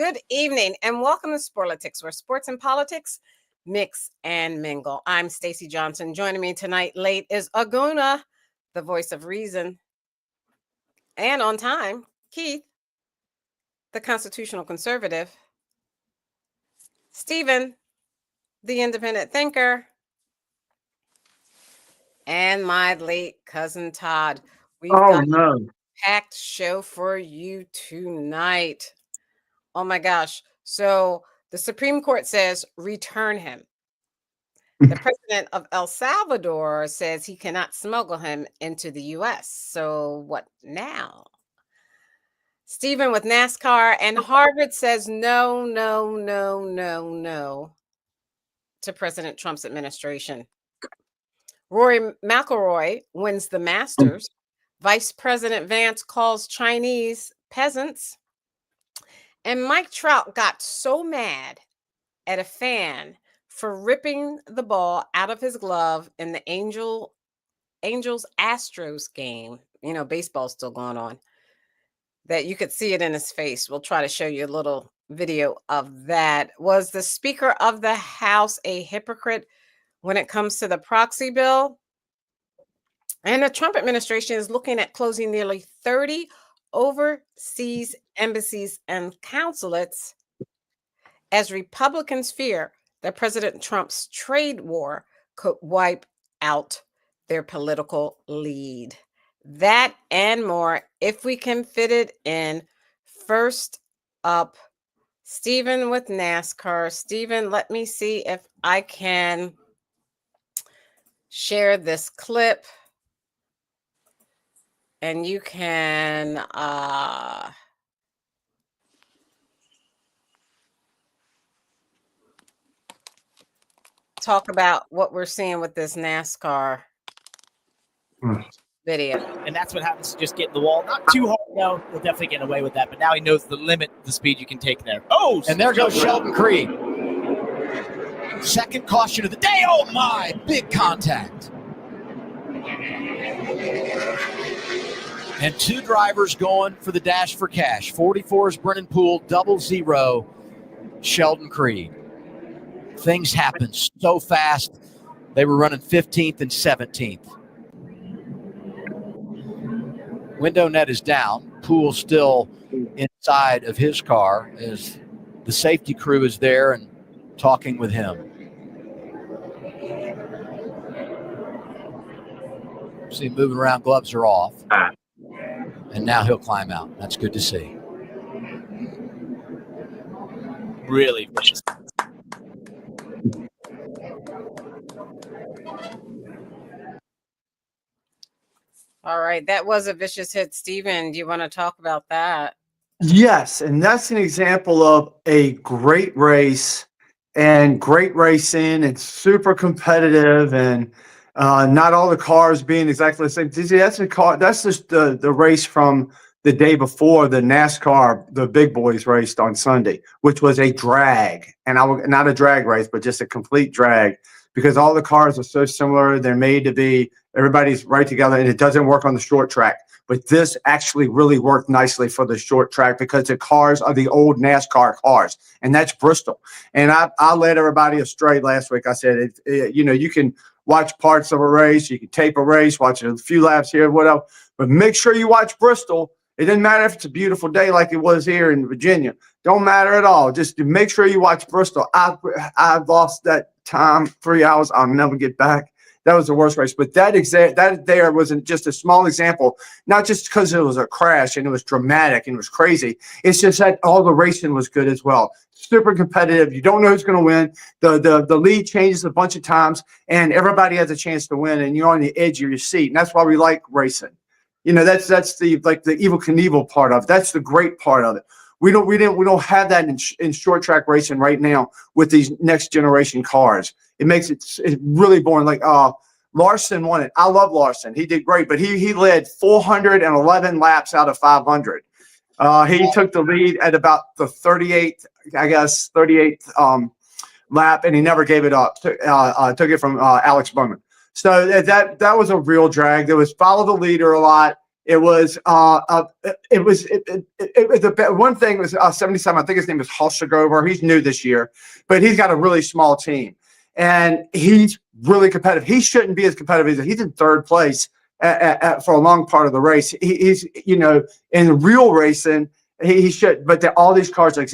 Good evening and welcome to Sporlitics, where sports and politics mix and mingle. I'm Stacey Johnson. Joining me tonight late is Aguna, the voice of reason, and on time, Keith, the constitutional conservative, Stephen, the independent thinker, and my late cousin Todd. We've got a packed show for you tonight. Oh my gosh. So the Supreme Court says return him. The president of El Salvador says he cannot smuggle him into the U.S. So what now? Stephen with NASCAR and Harvard says no to President Trump's administration. Rory McIlroy wins the Masters. Vice President Vance calls Chinese peasants. And Mike Trout got so mad at a fan for ripping the ball out of his glove in the Angels-Astros game. You know, baseball's still going on. That you could see it in his face. We'll try to show you a little video of that. Was the Speaker of the House a hypocrite when it comes to the proxy bill? And the Trump administration is looking at closing nearly 30 overseas embassies and consulates as Republicans fear that President Trump's trade war could wipe out their political lead. That and more, if we can fit it in. First up, Stephen with NASCAR. Stephen, let me see if I can share this clip. And you can talk about what we're seeing with this NASCAR video. And that's what happens to just get in the wall. Not too hard, no. He'll definitely get away with that. But now he knows the limit, the speed you can take there. Oh, and there goes Sheldon Creed. Second caution of the day. Oh, my. Big contact. And two drivers going for the dash for cash. 44 is Brennan Poole, 00 Sheldon Creed. Things happen so fast. They were running 15th and 17th. Window net is down. Poole still inside of his car as the safety crew is there and talking with him. See him moving around, gloves are off. And now he'll climb out. That's good to see. Really vicious. All right, that was a vicious hit. Stephen, do you want to talk about that? Yes, and that's an example of a great race and great racing. It's super competitive and not all the cars being exactly the same. That's a car. That's just the race from the day before the NASCAR, the big boys raced on Sunday, which was a drag, and not a drag race, but just a complete drag because all the cars are so similar. They're made to be everybody's right together, and it doesn't work on the short track. But this actually really worked nicely for the short track because the cars are the old NASCAR cars, and that's Bristol. And I led everybody astray last week. I said, you can watch parts of a race, you can tape a race, watch a few laps here, whatever, but make sure you watch Bristol. It doesn't matter if it's a beautiful day like it was here in Virginia. Don't matter at all. Just make sure you watch Bristol. I lost that time, 3 hours. I'll never get back. That was the worst race. But that there wasn't just a small example, not just because it was a crash and it was dramatic and it was crazy. It's just that all the racing was good as well. Super competitive. You don't know who's going to win. The lead changes a bunch of times, and everybody has a chance to win, and you're on the edge of your seat. And that's why we like racing. You know, that's the Evel Knievel part of it. That's the great part of it. We don't have that in short track racing right now with these next generation cars. It makes it's really boring. Like Larson won it. I love Larson. He did great, but he led 411 laps out of 500. He took the lead at about the 38th lap, and he never gave it up. Took it from Alex Bowman. So that was a real drag. There was follow the leader a lot. It was one thing was 77. I think his name is Hulshagover. He's new this year, but he's got a really small team, and he's really competitive. He shouldn't be as competitive as he's in third place for a long part of the race. He's in real racing. He should, but all these cars are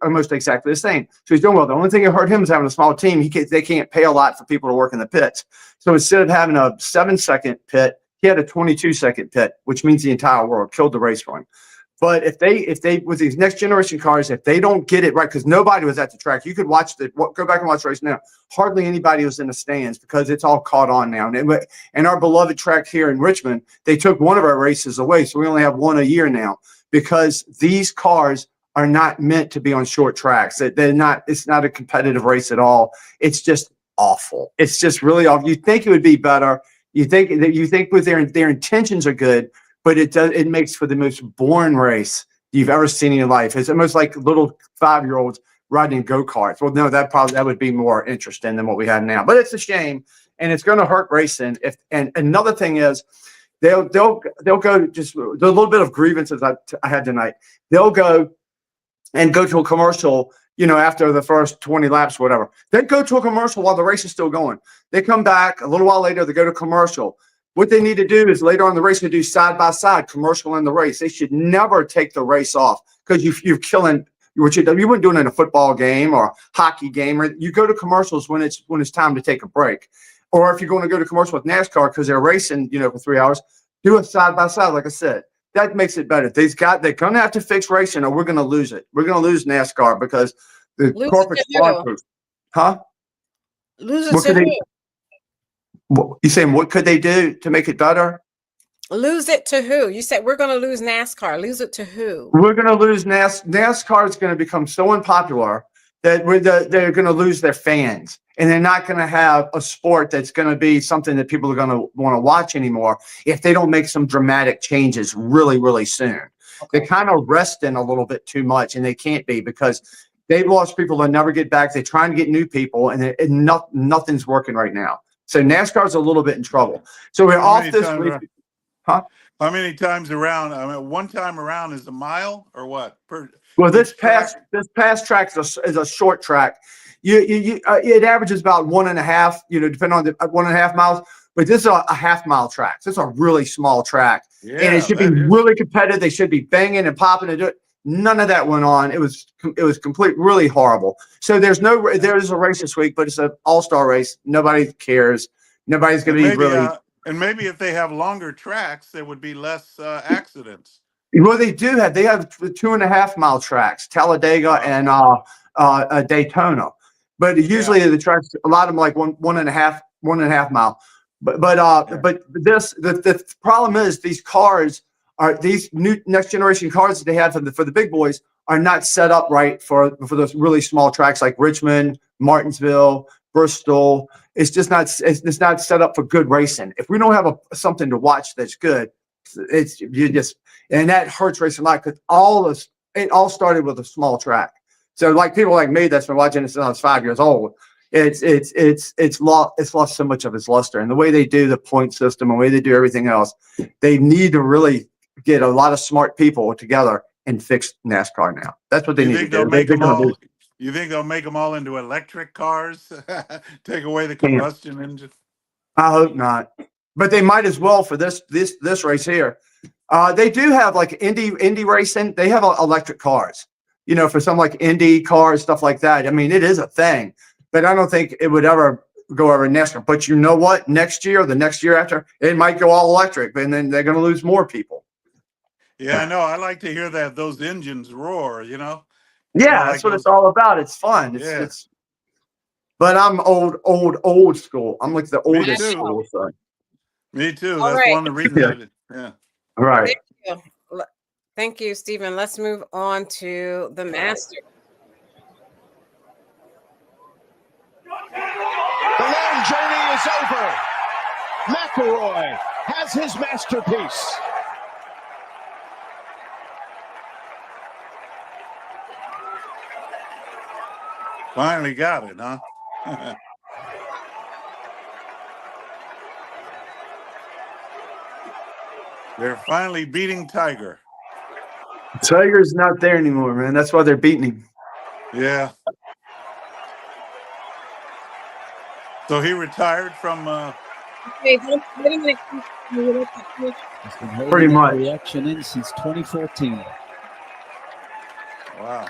almost exactly the same. So he's doing well. The only thing that hurt him is having a small team. They can't pay a lot for people to work in the pits. So instead of having a 7-second pit, he had a 22-second pit, which means the entire world killed the race for him. But if they with these next generation cars, if they don't get it right, because nobody was at the track, you could go back and watch the race now. Hardly anybody was in the stands because it's all caught on now. And our beloved track here in Richmond, they took one of our races away, so we only have one a year now because these cars are not meant to be on short tracks. They're not. It's not a competitive race at all. It's just awful. It's just really awful. You think it would be better. You think with their intentions are good, but it makes for the most boring race you've ever seen in your life. It's almost like little 5-year-olds riding go-karts. Well, no, that would be more interesting than what we have now. But it's a shame, and it's going to hurt racing. And another thing is, they'll go just the little bit of grievances I had tonight. They'll go to a commercial, after the first 20 laps, whatever. They go to a commercial while the race is still going. They come back a little while later. They go to commercial. What they need to do is later on in the race, they do side-by-side commercial and the race. They should never take the race off because you're killing what you wouldn't do it in a football game or a hockey game. Or you go to commercials when it's time to take a break. Or if you're going to go to commercial with NASCAR because they're racing, for 3 hours, do it side-by-side, like I said. That makes it better. They're going to have to fix racing or we're going to lose it. We're going to lose NASCAR because the corporate sponsors. Huh? Lose it to who? You saying what could they do to make it better? Lose it to who? You said we're going to lose NASCAR. Lose it to who? We're going to lose NASCAR is going to become so unpopular that they're going to lose their fans. And they're not going to have a sport that's going to be something that people are going to want to watch anymore if they don't make some dramatic changes really, really soon. Okay. They're kind of resting a little bit too much, and they can't be because they've lost people that never get back. They're trying to get new people, and nothing's working right now. So NASCAR's a little bit in trouble. So we're off this week. Huh? How many times around? I mean, one time around is a mile or what? This past track is a short track. It averages about 1.5, depending on the 1.5 miles. But this is a half-mile track. This is a really small track, and it should be really competitive. They should be banging and popping and do it. None of that went on. It was really horrible. So there is a race this week, but it's an all-star race. Nobody cares. Nobody's going to be really. And maybe if they have longer tracks, there would be less accidents. Well, they have 2.5 mile tracks, Talladega and Daytona. But usually the tracks, a lot of them like one and a half mile. But the problem is these new next generation cars that they have for the big boys are not set up right for those really small tracks like Richmond, Martinsville, Bristol. It's not set up for good racing. If we don't have something to watch that's good, and that hurts racing a lot because it all started with a small track. So like people like me that's been watching this since I was 5 years old, it's lost so much of its luster. And the way they do the point system and the way they do everything else, they need to really get a lot of smart people together and fix NASCAR now. That's what they need to do. You think they'll make them all into electric cars? Take away the combustion engine? I hope not. But they might as well for this race here. They do have like Indy racing. They have electric cars. For some like Indy cars, stuff like that. I mean, it is a thing, but I don't think it would ever go over NASCAR. But you know what? Next year, the next year after, it might go all electric, and then they're going to lose more people. Yeah, I know. I like to hear those engines roar. Yeah, that's what it's all about. It's fun. But I'm old school. I'm like the oldest school. So. Me too. That's one of the reasons. Yeah. All right. Thank you, Stephen. Let's move on to the master. The long journey is over. McElroy has his masterpiece. Finally got it, huh? They're finally beating Tiger. Tiger's not there anymore, man. That's why they're beating him. Yeah. So he retired from. Okay, wait a minute. He's been holding Pretty that much. reaction in since 2014. Wow.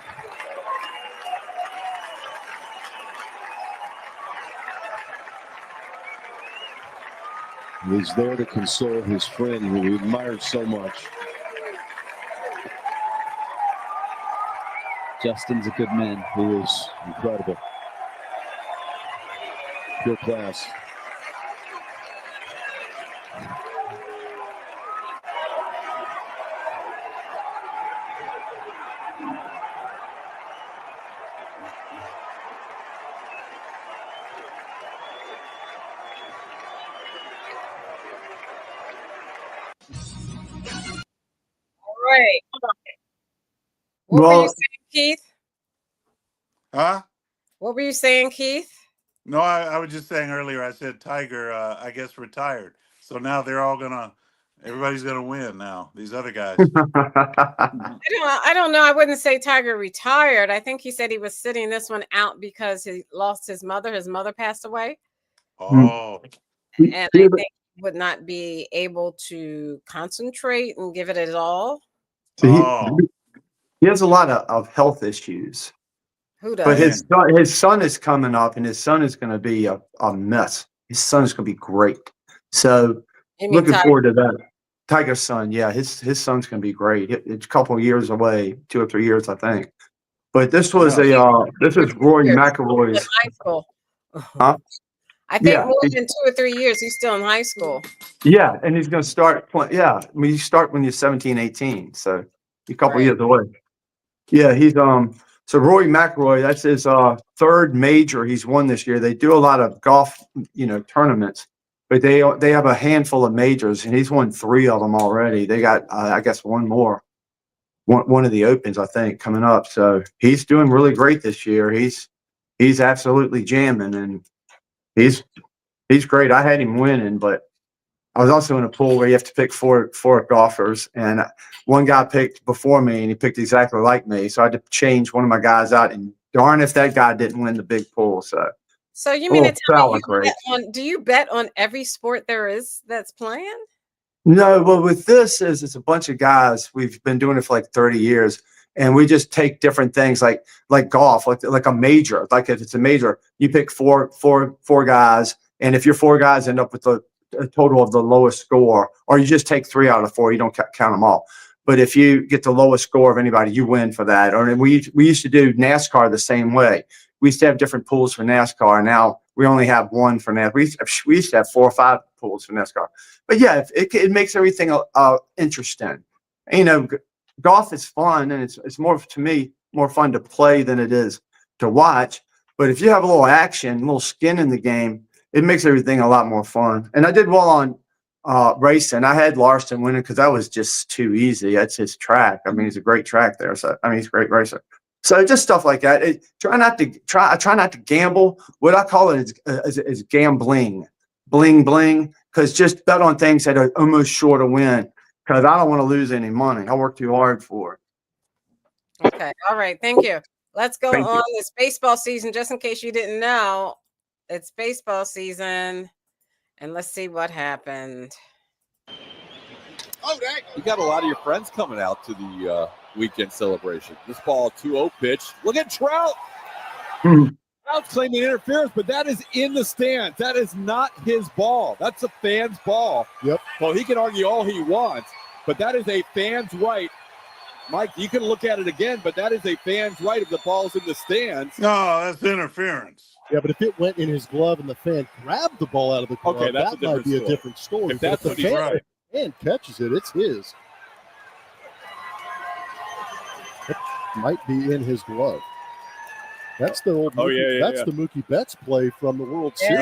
He's there to console his friend who he admired so much. Justin's a good man. He is incredible. Pure class. Right. What were you Well, saying, Keith? Huh? What were you saying, Keith? No, I was just saying earlier. I said Tiger, I guess, retired. So now they're all everybody's gonna win now. These other guys. I don't know. I wouldn't say Tiger retired. I think he said he was sitting this one out because he lost his mother. His mother passed away, Oh. and I think he would not be able to concentrate and give it his all. Oh. he has a lot of health issues. Who But does? his son is coming up, and his son is going to be a mess. His son is going to be great. So You mean looking Tiger? forward to that. Tiger's son, yeah, his son's going to be great. It's a couple of years away, 2 or 3 years, I think. But this was this is Roy McIlroy's. In high school. Huh? I think Yeah. more than 2 or 3 years. He's still in high school. Yeah, and he's going to start playing. Yeah, I mean, you start when you're 17, 18, so a couple years away. Yeah, he's So Roy McIlroy, that's his third major he's won this year. They do a lot of golf, tournaments, but they have a handful of majors, and he's won 3 of them already. They got, I guess, one more, one of the Opens, I think, coming up. So he's doing really great this year. He's absolutely jamming, and he's great. I had him winning, but I was also in a pool where you have to pick four golfers, and one guy picked before me, and he picked exactly like me. So I had to change one of my guys out, and darn if that guy didn't win the big pool. So you mean to tell me do you bet on every sport there is that's playing? No, well, with this it's a bunch of guys. We've been doing it for like 30 years, and we just take different things like golf, like a major. Like if it's a major, you pick four guys, and if your 4 guys end up with a total of the lowest score, or you just take 3 out of 4, you don't count them all. But if you get the lowest score of anybody, you win for that. Or we used to do NASCAR the same way. We used to have different pools for NASCAR. Now we only have one for NASCAR. We used to have 4 or 5 pools for NASCAR. But yeah, it makes everything interesting. Golf is fun, and it's more, to me, more fun to play than it is to watch. But if you have a little action, a little skin in the game, it makes everything a lot more fun. And I did well on racing. I had Larson winning because that was just too easy. That's his track. I mean, he's a great track there. So he's a great racer. So just stuff like that. I try not to gamble. What I call it is gambling, bling, because just bet on things that are almost sure to win. Because I don't want to lose any money. I work too hard for it. Okay. All right. Thank you. Let's go on. This baseball season, just in case you didn't know. It's baseball season, and let's see what happened. Oh, you got a lot of your friends coming out to the weekend celebration. This ball 2-0 pitch. Look at Trout. Trout's claiming interference, but that is in the stands. That is not his ball. That's a fan's ball. Yep. Well, he can argue all he wants, but that is a fan's right. Mike, you can look at it again, but that is a fan's right if the ball's in the stands. No, that's interference. Yeah, but if it went in his glove and the fan grabbed the ball out of the glove, Okay, that might be a different story. If that's but what if he's the fan catches it, it's his. It might be in his glove. That's the old. The Mookie Betts play from the World Series.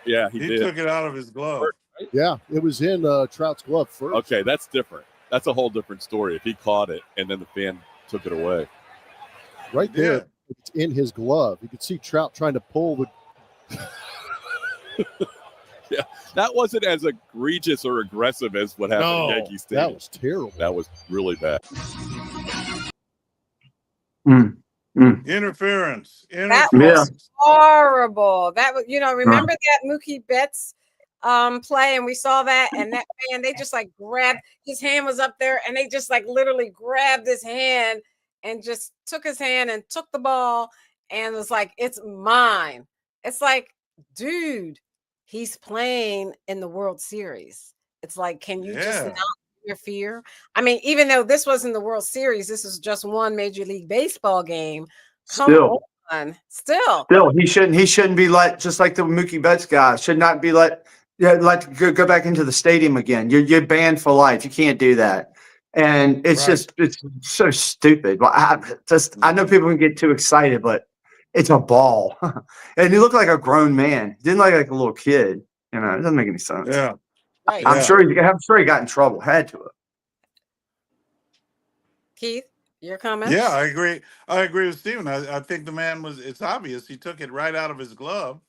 Yeah, he did. Took it out of his glove. Right? Yeah, it was in Trout's glove first. Okay, that's different. That's a whole different story. If he caught it and then the fan took it away. Right there, it's in his glove. You could see Trout trying to pull the Yeah, that wasn't as egregious or aggressive as what happened No, at Yankee Stadium. that was terrible. That was really bad. Interference. That Interference. was horrible. That was, remember that Mookie Betts play, and we saw that, and that man, they just like grabbed his hand was up there, and they just like literally grabbed his hand and just took his hand and took the ball and was like, it's mine. It's like, dude, he's playing in the World Series. It's like, can you just not interfere? I mean, even though this wasn't the World Series, this is just one Major League Baseball game. Still, he shouldn't be let, just like the Mookie Betts guy should not be let go back into the stadium again. You're banned for life. You can't do that. And it's it's so stupid. But I know people can get too excited, but it's a ball. And he looked like a grown man. Didn't look like a little kid. It doesn't make any sense. Yeah. Right. I'm sure he got in trouble. Had to. Keith, your comments? Yeah, I agree. I agree with Steven. I think the man it's obvious. He took it right out of his glove.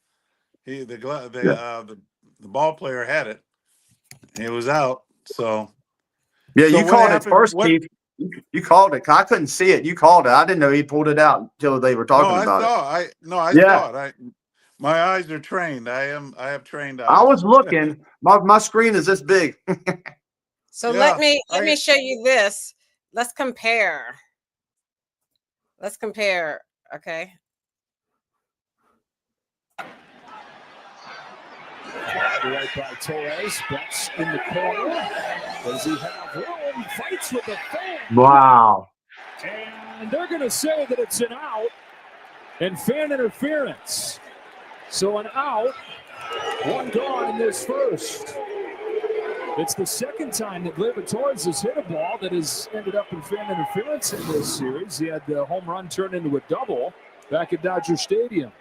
The ball player had it. It was out. So yeah, you called it first, Keith. You called it. I couldn't see it. You called it. I didn't know he pulled it out until they were talking about it. I saw it. My eyes are trained. I have trained eyes. I was looking. My screen is this big. So let me show you this. Let's compare. Okay. Right by Torres, Betts in the corner. Does he have room? Fights with the fan. Wow. And they're going to say that it's an out and fan interference. So an out, one gone in this first. It's the second time that Gleyber Torres has hit a ball that has ended up in fan interference in this series. He had the home run turned into a double back at Dodger Stadium.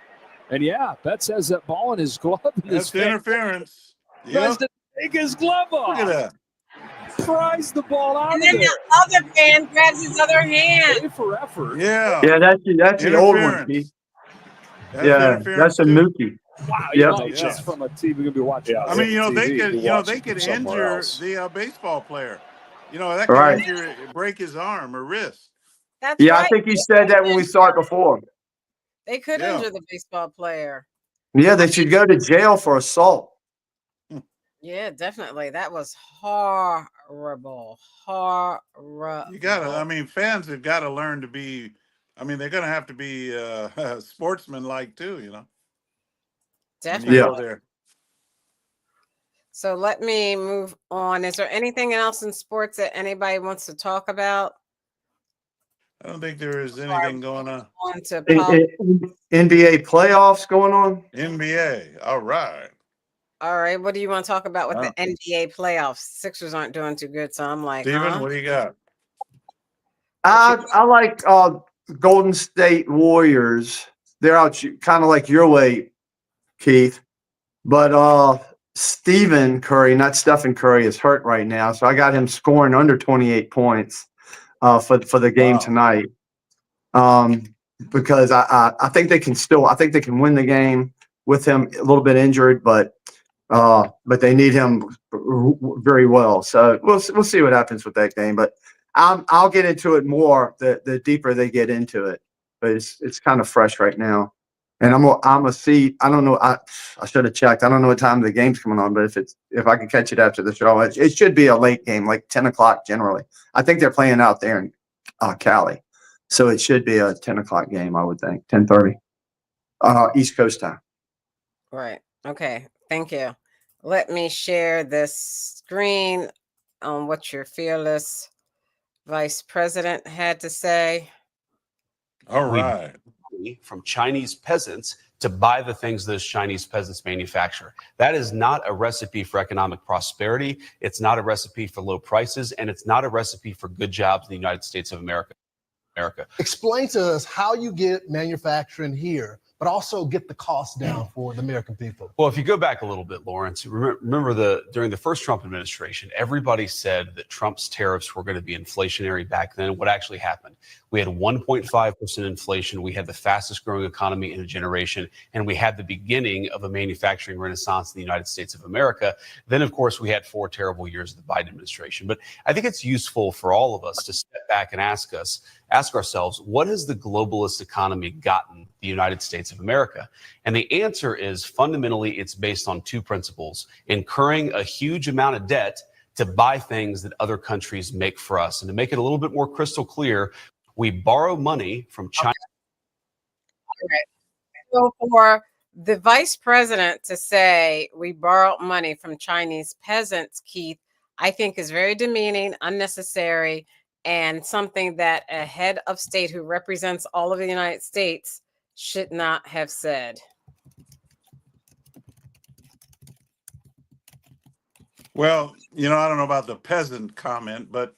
And Betts has that ball in his glove. That's interference. Tries to take his glove off. Look at that. Pries the ball out. And then the other fan grabs his other hand. Pay for effort. Yeah. Yeah, that's the old one, Keith. That's a Mookie. Wow, just from a TV, we're gonna be watching. I mean, they could injure the baseball player. That could break his arm or wrist. That's right. I think he said that when we saw it before. They could injure the baseball player. Yeah, they should go to jail for assault. Yeah, definitely. That was horrible. Horrible. You gotta. Fans have got to learn to be. They're gonna have to be sportsman-like too. Definitely. There. So let me move on. Is there anything else in sports that anybody wants to talk about? I don't think there is anything going on. NBA playoffs going on? NBA. All right. All right. What do you want to talk about with the NBA playoffs? Sixers aren't doing too good, so I'm like, Steven, what do you got? I like Golden State Warriors. They're out kind of like your way, Keith. But Stephen Curry, not Stephen Curry, is hurt right now. So I got him scoring under 28 points for the game tonight. Because I think they can win the game with him a little bit injured, but they need him very well. So we'll see what happens with that game. But I'll get into it more the deeper they get into it. But it's kind of fresh right now. And I'm a see. I don't know. I should have checked. I don't know what time the game's coming on, but if I can catch it after the show, it should be a late game, like 10 o'clock generally. I think they're playing out there in Cali, so it should be a 10 o'clock game. I would think 10:30, East Coast time. Right. Okay. Thank you. Let me share this screen on what your fearless vice president had to say. All right. From Chinese peasants to buy the things those Chinese peasants manufacture. That is not a recipe for economic prosperity. It's not a recipe for low prices, and it's not a recipe for good jobs in the United States of America. Explain to us how you get manufacturing here but also get the cost down for the American people. Well, if you go back a little bit, Lawrence, remember during the first Trump administration, everybody said that Trump's tariffs were going to be inflationary back then. What actually happened? We had 1.5% inflation. We had the fastest growing economy in a generation, and we had the beginning of a manufacturing renaissance in the United States of America. Then, of course, we had 4 terrible years of the Biden administration. But I think it's useful for all of us to step back and ask ourselves, what has the globalist economy gotten the United States of America? And the answer is fundamentally it's based on 2 principles: incurring a huge amount of debt to buy things that other countries make for us. And to make it a little bit more crystal clear, we borrow money from China. All right. So for the vice president to say we borrowed money from Chinese peasants, Keith, I think is very demeaning, unnecessary, and something that a head of state who represents all of the United States should not have said. Well, I don't know about the peasant comment, but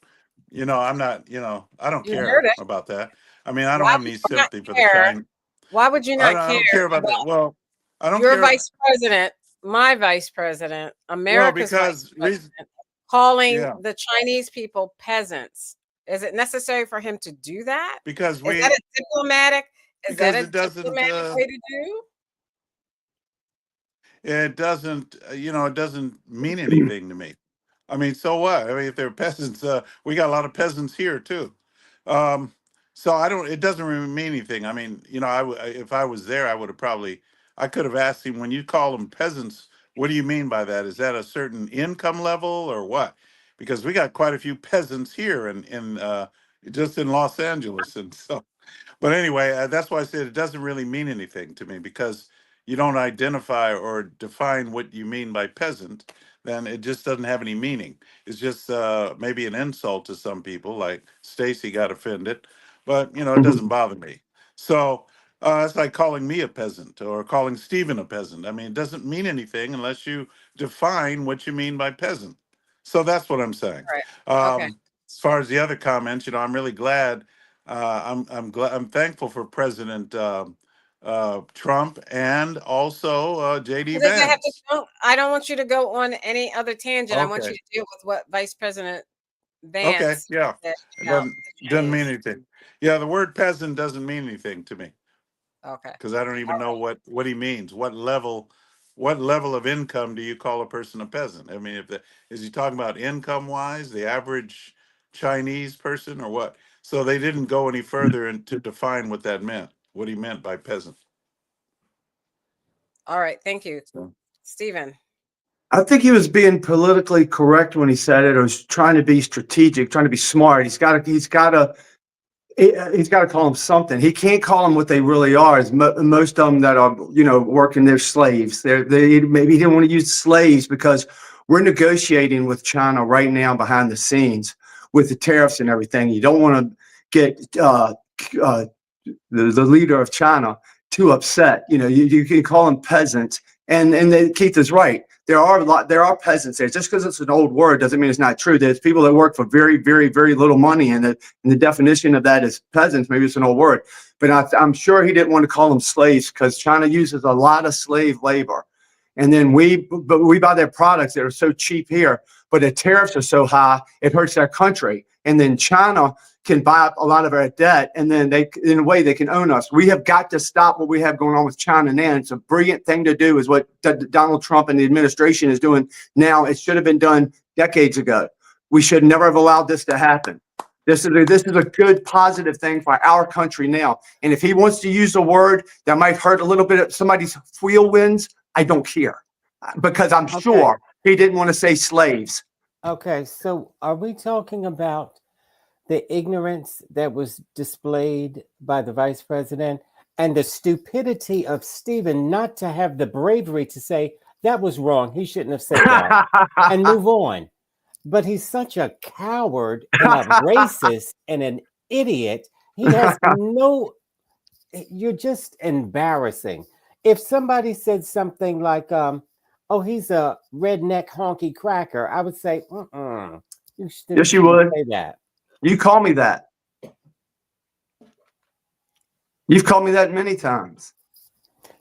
I'm not, I don't You care heard it. about that. I mean, I don't Why have would any you not sympathy for the care? Chinese. Why would you not I don't care about that. Well, I don't your care. vice president, my vice president, America's vice president, calling the Chinese people peasants? Is it necessary for him to do that? Because is that a diplomatic? Is that a it doesn't, diplomatic way to do? It doesn't, it doesn't mean anything to me. I mean, so what? I mean, if they're peasants, we got a lot of peasants here too. So it doesn't really mean anything. I mean, if I was there, I could have asked him, when you call them peasants, what do you mean by that? Is that a certain income level or what? Because we got quite a few peasants here in just in Los Angeles. And so, but anyway, that's why I said it doesn't really mean anything to me, because you don't identify or define what you mean by peasant, then it just doesn't have any meaning. It's just maybe an insult to some people, like Stacy got offended, but it doesn't bother me. So it's like calling me a peasant or calling Stephen a peasant. I mean, it doesn't mean anything unless you define what you mean by peasant. So that's what I'm saying. Right. Okay. As far as the other comments, I'm really glad. I'm thankful for President Trump and also JD Vance. I don't want you to go on any other tangent. Okay. I want you to deal with what Vice President Okay, Vance yeah, said it about doesn't mean anything. Yeah, the word peasant doesn't mean anything to me. Okay. Because I don't even know what he means. What level of income do you call a person a peasant? I mean, is he talking about income wise, the average Chinese person, or what? So they didn't go any further to define what that meant, what he meant by peasant. All right, thank you, Stephen. I think he was being politically correct when he said it, or was trying to be strategic, trying to be smart. He's got to call them something. He can't call them what they really are. Most of them that are, working, they're slaves. Maybe he didn't want to use slaves because we're negotiating with China right now behind the scenes with the tariffs and everything. You don't want to get the leader of China too upset. You can call them peasants, and Keith is right. There are peasants there. Just because it's an old word doesn't mean it's not true. There's people that work for very, very, very little money, and the definition of that is peasants. Maybe it's an old word, but I'm sure he didn't want to call them slaves, because China uses a lot of slave labor, and then we buy their products that are so cheap here, but the tariffs are so high it hurts our country, and then China can buy up a lot of our debt, and then in a way they can own us. We have got to stop what we have going on with China now. It's a brilliant thing to do, is what Donald Trump and the administration is doing now. It should have been done decades ago. We should never have allowed this to happen. This is a good, positive thing for our country now. And if he wants to use a word that might hurt a little bit of somebody's wheel wins, I don't care, because I'm sure he didn't want to say slaves. Okay, so are we talking about the ignorance that was displayed by the vice president and the stupidity of Stephen not to have the bravery to say that was wrong, he shouldn't have said that, and move on? But he's such a coward and a racist and an idiot. He has you're just embarrassing. If somebody said something like, oh, he's a redneck honky cracker, I would say, yes, you would say that. You call me that. You've called me that many times.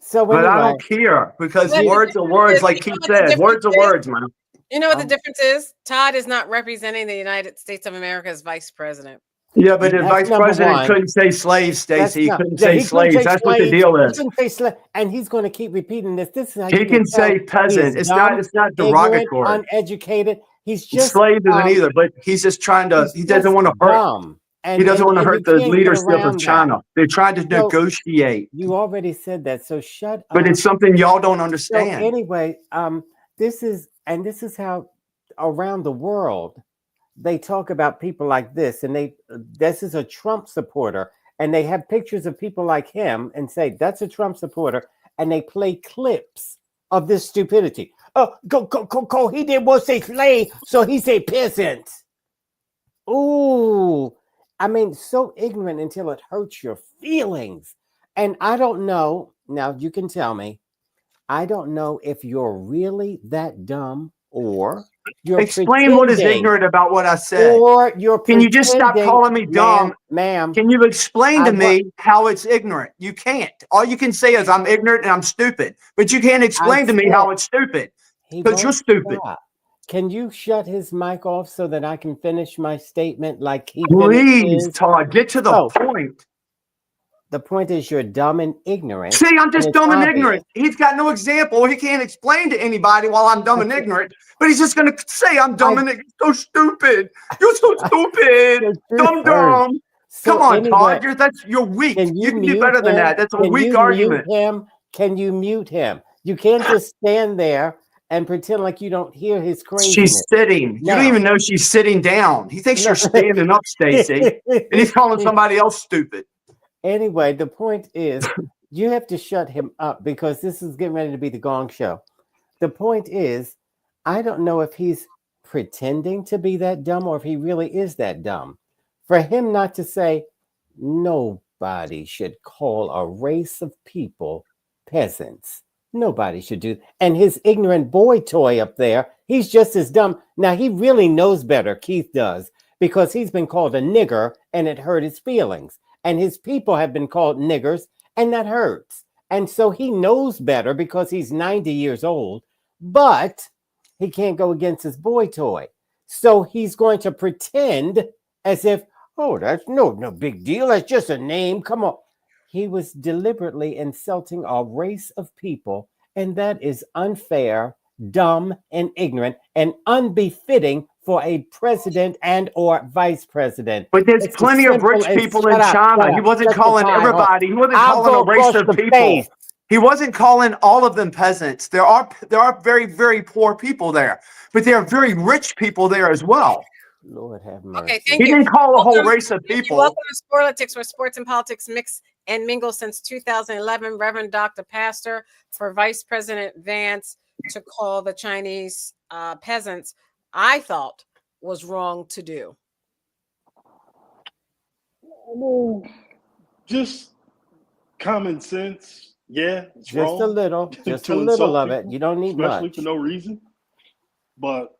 So But I anyway, don't care because But the words are difference words, is, like you Keith know what the said. difference Words are is? words, man. You know what the difference is? Todd is not representing the United States of America as vice president. Yeah, but the that's vice number president one. couldn't say slaves, That's Stacey. He not. couldn't Yeah, say he couldn't slaves. say That's what the slaves. deal He is. couldn't say slave, and he's going to keep repeating this. This is how He you can can tell say he is peasant. It's dumb, not ignorant, derogatory. uneducated. He's just Slave isn't either, but he's just trying to. he's He doesn't just want to hurt. dumb, He doesn't want to and hurt you the can't get leadership of around that. China. They're trying to So negotiate, you already said that. So shut but up. it's something y'all don't So understand. anyway, this is how around the world they talk about people like this, and this is a Trump supporter, and they have pictures of people like him and say that's a Trump supporter, and they play clips of this stupidity. Oh, go! He didn't want to say slave, so he said peasant. Ooh, I mean, so ignorant until it hurts your feelings. And I don't know. Now you can tell me. I don't know if you're really that dumb or you're Explain what is pretending, ignorant about what I said. or you're Can you just stop pretending, calling me dumb? ma'am. Can you explain I to me how it's ignorant? You can't. All you can say is I'm ignorant and I'm stupid, but you can't explain to me how it's stupid He because you're won't stupid. stop. Can you shut his mic off so that I can finish my statement like he Please, finishes? Todd, get to the So point. the point is you're dumb and ignorant. See, I'm and just it's dumb and obvious. ignorant. He's got no example. He can't explain to anybody while I'm dumb and ignorant, but he's just going to say I'm dumb and ignorant. So stupid. You're so stupid. Truth hurts. Dumb. So Come on, anyway, Todd. You're weak. can You you can do mute better than him? that. That's a Can weak you mute argument. him? Can you mute him? You can't just stand there and pretend like you don't hear his craziness. She's sitting. You don't Now, even know she's sitting down. He thinks no. you're standing up, Stacey, and he's calling somebody else stupid. Anyway, the point is you have to shut him up because this is getting ready to be the Gong Show. The point is, I don't know if he's pretending to be that dumb or if he really is that dumb. For him not to say, nobody should call a race of people peasants. Nobody should do. And his ignorant boy toy up there, he's just as dumb. Now, he really knows better, Keith does, because he's been called a nigger and it hurt his feelings. And his people have been called niggers and that hurts. And so he knows better because he's 90 years old, but he can't go against his boy toy. So he's going to pretend as if, oh, that's no big deal. That's just a name. Come on. He was deliberately insulting a race of people, and that is unfair, dumb, and ignorant, and unbefitting for a president and or vice president. But there's It's as plenty of simple rich as people shut in up, China. shut He up, wasn't shut your calling tie off. everybody. He wasn't I'll calling go a race across of the people. face. He wasn't calling all of them peasants. There are very, very poor people there, but there are very rich people there as well. Lord have mercy. Okay, thank He you. didn't call a whole Welcome- race of thank you. people. Welcome to Sporlitics, where sports and politics mix and mingle since 2011. Reverend Dr. Pastor for Vice President Vance to call the Chinese peasants, I thought was wrong to do. Just common sense. Yeah, it's Just wrong. a little, just to a little insult of it. people, You don't need especially much. for no reason. But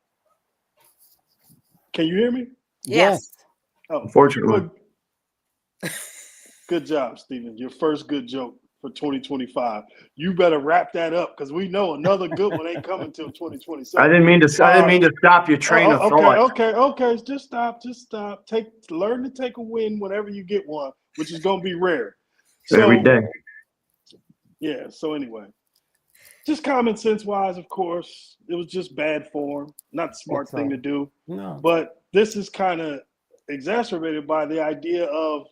can you hear me? Yes. Oh, Unfortunately. Good job, Stephen. Your first good joke for 2025. You better wrap that up because we know another good one ain't coming till 2027. I didn't mean to stop your train of thought. Okay. Just stop. Learn to take a win whenever you get one, which is going to be rare. Every day. Yeah. So anyway, just common sense wise, of course, it was just bad form, not the smart thing to do. No. But this is kind of exacerbated by the idea of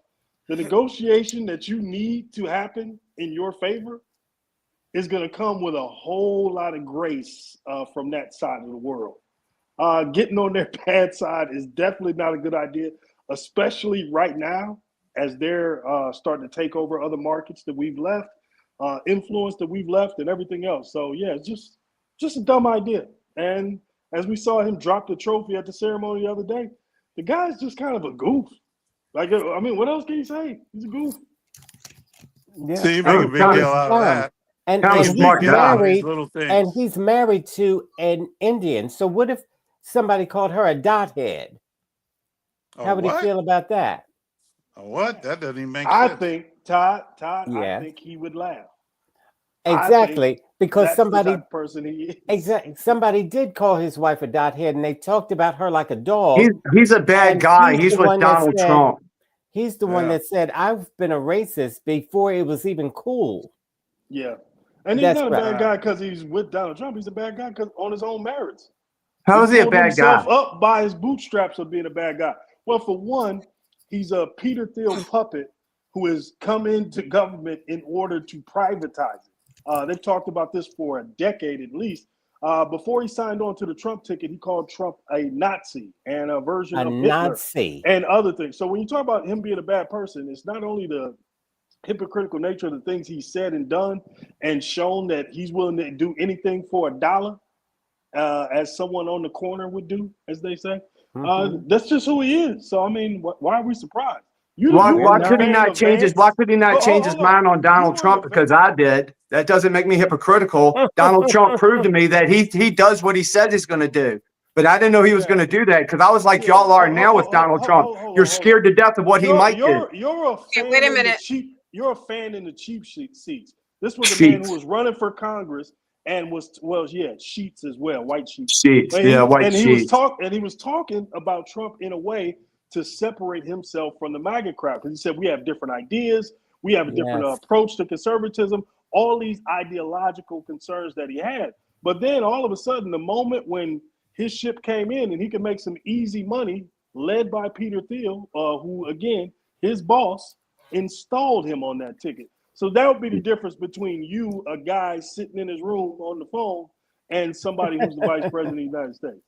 the negotiation that you need to happen in your favor is going to come with a whole lot of grace from that side of the world. Getting on their bad side is definitely not a good idea, especially right now as they're starting to take over other markets that we've left, influence that we've left, and everything else. So yeah, it's just a dumb idea. And as we saw him drop the trophy at the ceremony the other day, the guy's just kind of a goof. Like, I mean, what else can you say? He's a goof. Yeah. So you make a big deal out of that. And he's married to an Indian. So what if somebody called her a dothead? How would he feel about that? What? That doesn't even make sense. I think Todd, Yeah. I think he would laugh. Exactly, because that's somebody the type of person he is. exactly somebody did call his wife a dot head, and they talked about her like a dog. He's a bad guy. He's with Donald Trump. He's the one that said, "I've been a racist before it was even cool." Yeah, and he's not a bad guy because he's with Donald Trump. He's a bad guy because on his own merits. How is he a bad guy? Himself up by his bootstraps of being a bad guy. Well, for one, he's a Peter Thiel puppet who has come into government in order to privatize it. They've talked about this for a decade at least. Before he signed on to the Trump ticket, he called Trump a Nazi and a version of Hitler and other things. So when you talk about him being a bad person, it's not only the hypocritical nature of the things he said and done and shown that he's willing to do anything for $1, as someone on the corner would do, as they say. That's just who he is. So, I mean, why are we surprised? Why could he not change his mind on Donald Trump because I did? That doesn't make me hypocritical. Donald Trump proved to me that he does what he said he's going to do. But I didn't know he was going to do that because I was like y'all are now with Donald Trump. You're scared to death of what he might do. You're a fan wait a minute. You're a fan in the cheap seats. This was a man who was running for Congress and sheets as well, white sheets. White sheets. He was talking about Trump in a way to separate himself from the MAGA crowd because he said we have different ideas, we have a different approach to conservatism, all these ideological concerns that he had. But then all of a sudden, the moment when his ship came in and he could make some easy money, led by Peter Thiel, who again, his boss, installed him on that ticket. So that would be the difference between you, a guy sitting in his room on the phone, and somebody who's the vice president of the United States.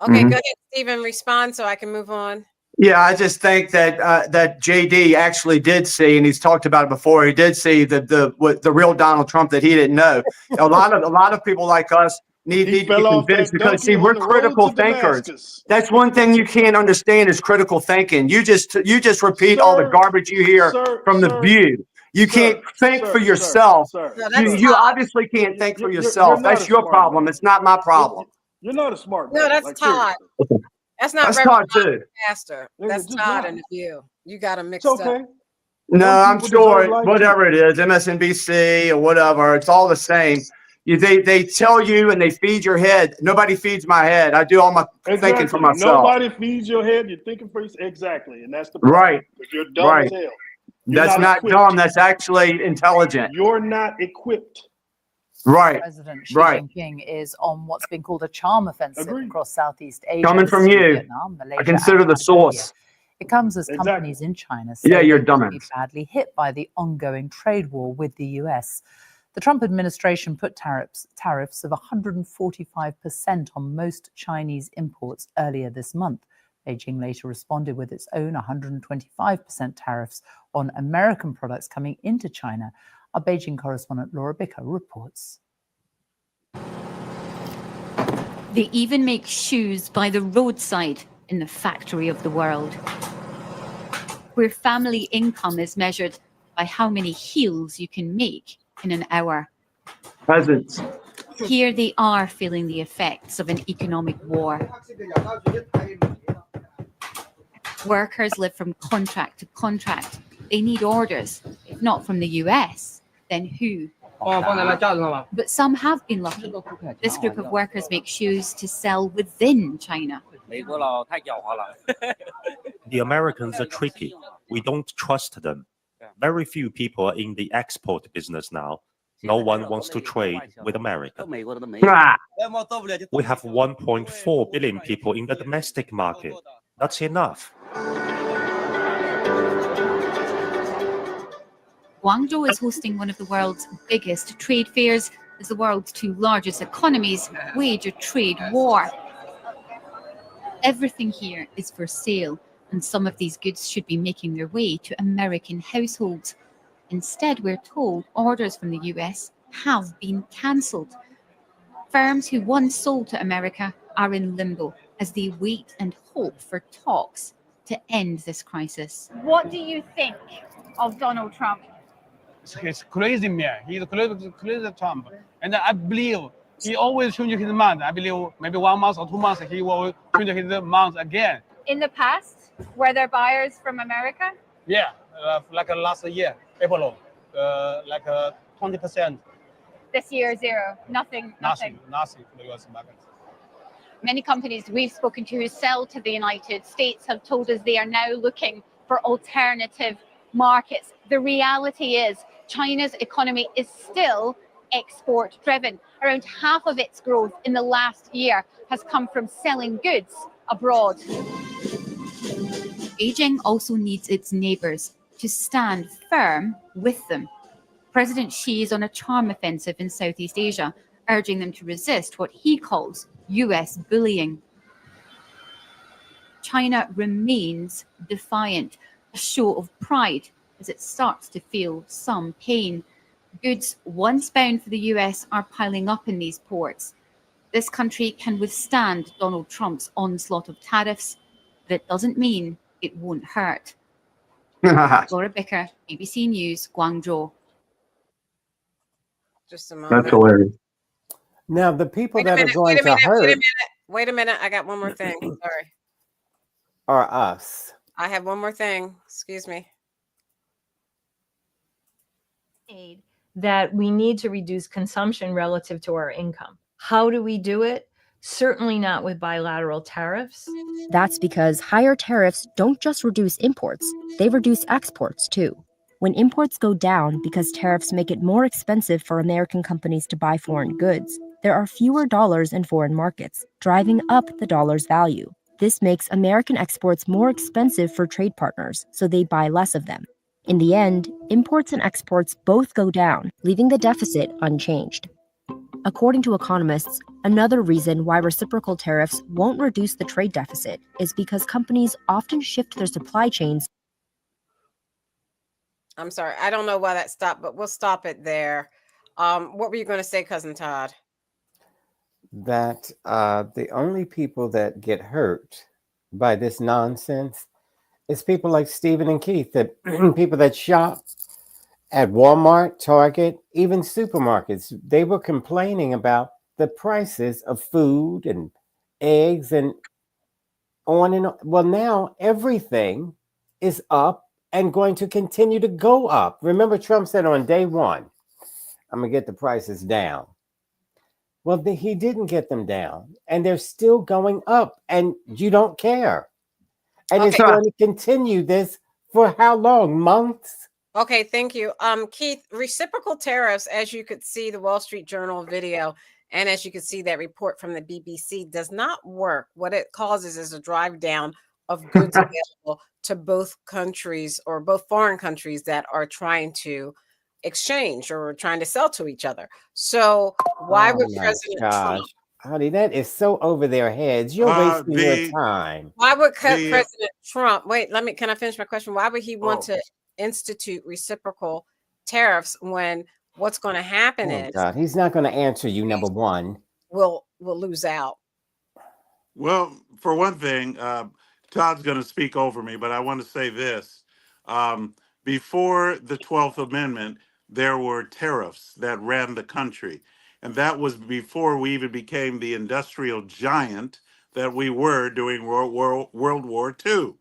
Okay, go ahead, Stephen, respond so I can move on. Yeah, I just think that that JD actually did see, and he's talked about it before. He did see the real Donald Trump that he didn't know. A lot of people like us need to be convinced because see, we're critical thinkers. That's one thing you can't understand is critical thinking. You just repeat all the garbage you hear from the View. You can't think for yourself. You obviously can't think for yourself. That's your problem. It's not my problem. You're not a smart man. No, that's Todd. That's not Todd too. Pastor. That's Todd and the View. You got to mix up. No, I'm sure whatever it is, MSNBC or whatever, it's all the same. They tell you and they feed your head. Nobody feeds my head. I do all my thinking for myself. Nobody feeds your head. You're thinking for yourself. Exactly, and that's the problem. Right. You're dumb as hell. That's not dumb. That's actually intelligent. You're not equipped. Right. President Xi Jinping is on what's been called a charm offensive across Southeast Asia. Coming from you, Vietnam, Malaysia, I consider the source. It comes as companies in China say you're they dumb. will be badly hit by the ongoing trade war with the US. The Trump administration put tariffs of 145% on most Chinese imports earlier this month. Beijing later responded with its own 125% tariffs on American products coming into China. Our Beijing correspondent Laura Bicker reports. They even make shoes by the roadside in the factory of the world, where family income is measured by how many heels you can make in an hour. Peasants. Here they are feeling the effects of an economic war. Workers live from contract to contract. They need orders, if not from the US. Then who? But some have been lucky. This group of workers make shoes to sell within China. The Americans are tricky. We don't trust them. Very few people are in the export business now. No one wants to trade with America. We have 1.4 billion people in the domestic market. That's enough. Guangzhou is hosting one of the world's biggest trade fairs as the world's two largest economies wage a trade war. Everything here is for sale, and some of these goods should be making their way to American households. Instead, we're told orders from the US have been cancelled. Firms who once sold to America are in limbo as they wait and hope for talks to end this crisis. What do you think of Donald Trump? He's crazy man. He's a crazy Trump. And I believe he always changes his mind. I believe maybe 1 month or 2 months he will change his mind again. In the past, were there buyers from America? Yeah, like last year, April, like 20%. This year, zero. Nothing. Nothing for the US market. Many companies we've spoken to who sell to the United States have told us they are now looking for alternative markets. The reality is China's economy is still export driven. Around half of its growth in the last year has come from selling goods abroad. Beijing also needs its neighbours to stand firm with them. President Xi is on a charm offensive in Southeast Asia, urging them to resist what he calls US bullying. China remains defiant, a show of pride as it starts to feel some pain. Goods once bound for the US are piling up in these ports. This country can withstand Donald Trump's onslaught of tariffs, but it doesn't mean it won't hurt. Laura Bicker, BBC News, Guangzhou. Just a moment. That's hilarious. Now, the people Wait a that minute, are going wait a to minute, hurt wait a minute. I got one more thing. Sorry. are us. I have one more thing. Excuse me. That we need to reduce consumption relative to our income. How do we do it? Certainly not with bilateral tariffs. That's because higher tariffs don't just reduce imports, they reduce exports too. When imports go down because tariffs make it more expensive for American companies to buy foreign goods, there are fewer dollars in foreign markets, driving up the dollar's value. This makes American exports more expensive for trade partners, so they buy less of them. In the end, imports and exports both go down, leaving the deficit unchanged. According to economists, another reason why reciprocal tariffs won't reduce the trade deficit is because companies often shift their supply chains. I'm sorry. I don't know why that stopped, but we'll stop it there. What were you going to say, Cousin Todd? That the only people that get hurt by this nonsense is people like Stephen and Keith, that people that shop at Walmart, Target, even supermarkets. They were complaining about the prices of food and eggs and on and on. Well, now everything is up and going to continue to go up. Remember, Trump said on day one, I'm going to get the prices down. Well, he didn't get them down, and they're still going up, and you don't care. And it's going to continue this for how long? Months? Okay, thank you. Keith, reciprocal tariffs, as you could see the Wall Street Journal video, and as you could see that report from the BBC, does not work. What it causes is a drive down of goods available to both countries or both foreign countries that are trying to exchange or trying to sell to each other. So why would President Trump... Honey, that is so over their heads. You're wasting your time. Why would President Trump... Wait, can I finish my question? Why would he want to institute reciprocal tariffs when what's going to happen is God, he's not going to answer you, number one. We'll lose out. Well, for one thing, Todd's going to speak over me, but I want to say this. Before the 12th Amendment, there were tariffs that ran the country. And that was before we even became the industrial giant that we were during World War II.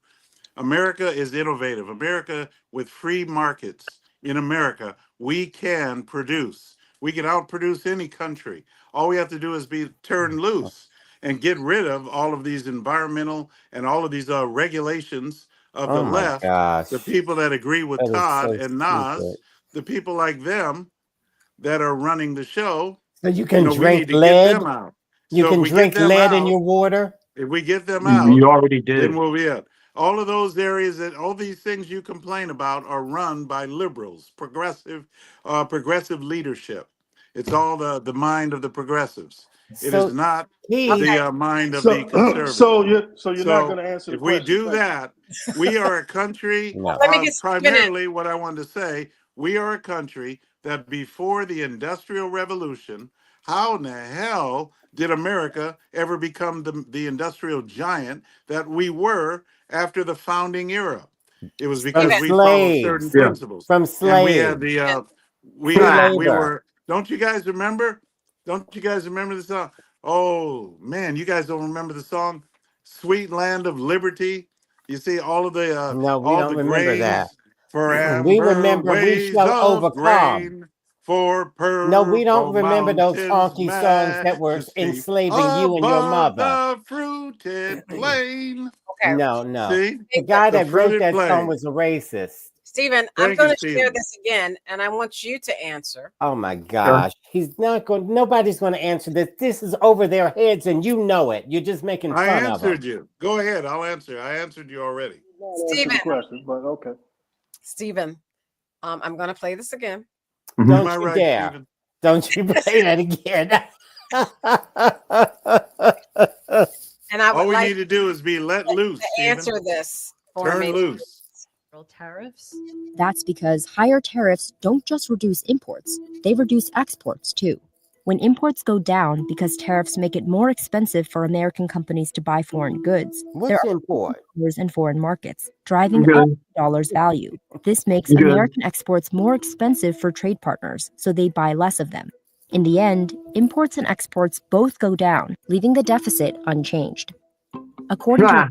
America is innovative. America, with free markets in America, we can produce. We can outproduce any country. All we have to do is be turned loose and get rid of all of these environmental and all of these regulations of the left, the people that agree with Todd and Nas, the people like them that are running the show. So you can we drink need to lead. get them out. You So can if we drink get them lead in out, your water. if we get them out, You already did. then we'll be it. All of those areas that all these things you complain about are run by liberals, progressive leadership. It's all the mind of the progressives. It is not the mind of the conservatives. So you're not going to answer the if we question. do that, we are a country. Primarily, what I wanted to say, we are a country that before the Industrial Revolution, how in the hell did America ever become the industrial giant that we were after the founding era? It was because we followed certain principles. From And we had slaves. we were. Don't you guys remember? Don't you guys remember the song? Oh man, you guys don't remember the song "Sweet Land of Liberty"? You see all of the No, we all don't the remember grains that. for We amber remember we ways shall of overcome. grain. for purple No, we don't remember those mountains, honky songs that were majesty enslaving you and your above mother. the fruited plain. Okay. No, no. See? The guy The that wrote fruited that song plain. was a racist. Stephen, I'm Thank you, going to share Stephen. this again, and I want you to answer. Oh my gosh. He's not going, nobody's going to answer this. This is over their heads and you know it. You're just making I fun of them. answered you. Go ahead. I'll answer. I answered you already. Stephen. Question, but okay. Stephen, I'm going to play this again. Don't Am I you right, dare. Stephen? Don't you play that again. And I would All we like need to do is be let loose, to Stephen. answer this for Turn me. loose. Tariffs. That's because higher tariffs don't just reduce imports, they reduce exports too. When imports go down because tariffs make it more expensive for American companies to buy foreign goods, there are import? dollars in foreign markets, driving up the dollar's value. This makes American exports more expensive for trade partners, so they buy less of them. In the end, imports and exports both go down, leaving the deficit unchanged. According to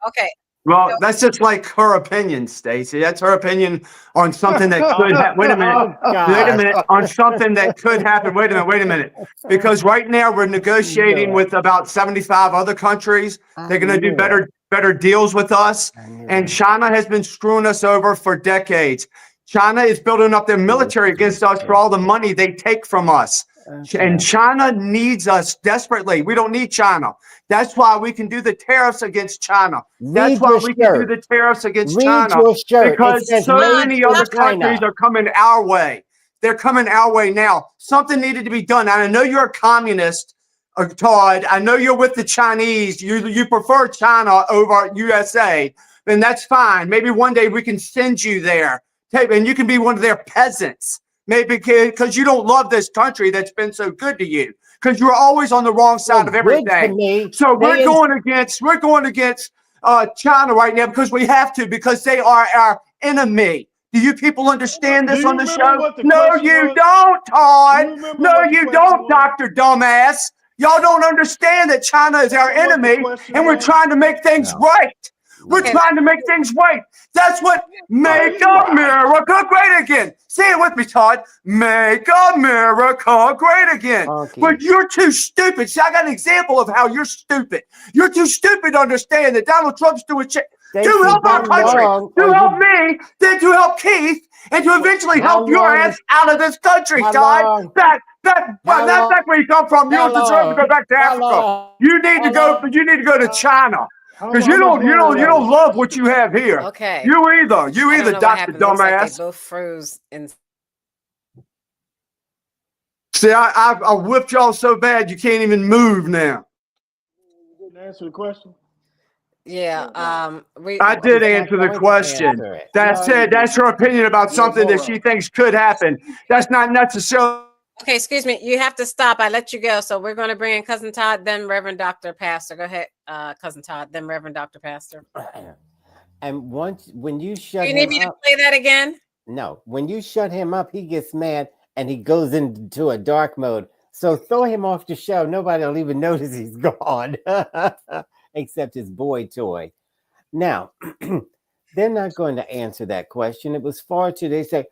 Okay. Well, that's just like her opinion, Stacey. That's her opinion on something that could happen. Wait a minute. Wait a minute. On something that could happen. Wait a minute. Because right now we're negotiating with about 75 other countries. They're going to do better deals with us. And China has been screwing us over for decades. China is building up their military against us for all the money they take from us. And China needs us desperately. We don't need China. That's why we can do the tariffs against China. That's why we can do the tariffs against China. Because so many other countries are coming our way. They're coming our way now. Something needed to be done. And I know you're a communist, Todd. I know you're with the Chinese. You prefer China over USA. Then that's fine. Maybe one day we can send you there. And you can be one of their peasants. Maybe because you don't love this country that's been so good to you, because you're always on the wrong side of everything. So we're going against China right now because we have to, because they are our enemy. Do you people understand this on the show? No, you don't, Todd. No, you don't, Dr. Dumbass. Y'all don't understand that China is our enemy, and we're trying to make things right. We're trying to make things right. That's what make America great again. Say it with me, Todd. Make America great again. But you're too stupid. See, I got an example of how you're stupid. You're too stupid to understand that Donald Trump's doing shit to help our country, to help me, then to help Keith, and to eventually help your ass out of this country, Todd. Back where you come from. You don't deserve to go back to Africa. You need to go. You need to go to China. Because you don't love what you have here. Okay. You either, Dr. Dumbass. Like they both froze in. See, I whipped y'all so bad you can't even move now. You didn't answer the question. Yeah. I did answer the question. That's it. That's her opinion about something that she thinks could happen. That's not necessarily. Okay, excuse me. You have to stop. I let you go. So we're going to bring in Cousin Todd, then Reverend Dr. Pastor. Go ahead, Cousin Todd, then Reverend Dr. Pastor. And when you shut you need me to play that again? No. When you shut him up, he gets mad and he goes into a dark mode. So throw him off the show. Nobody will even notice he's gone, except his boy toy. Now, they're not going to answer that question. It was far too. They say,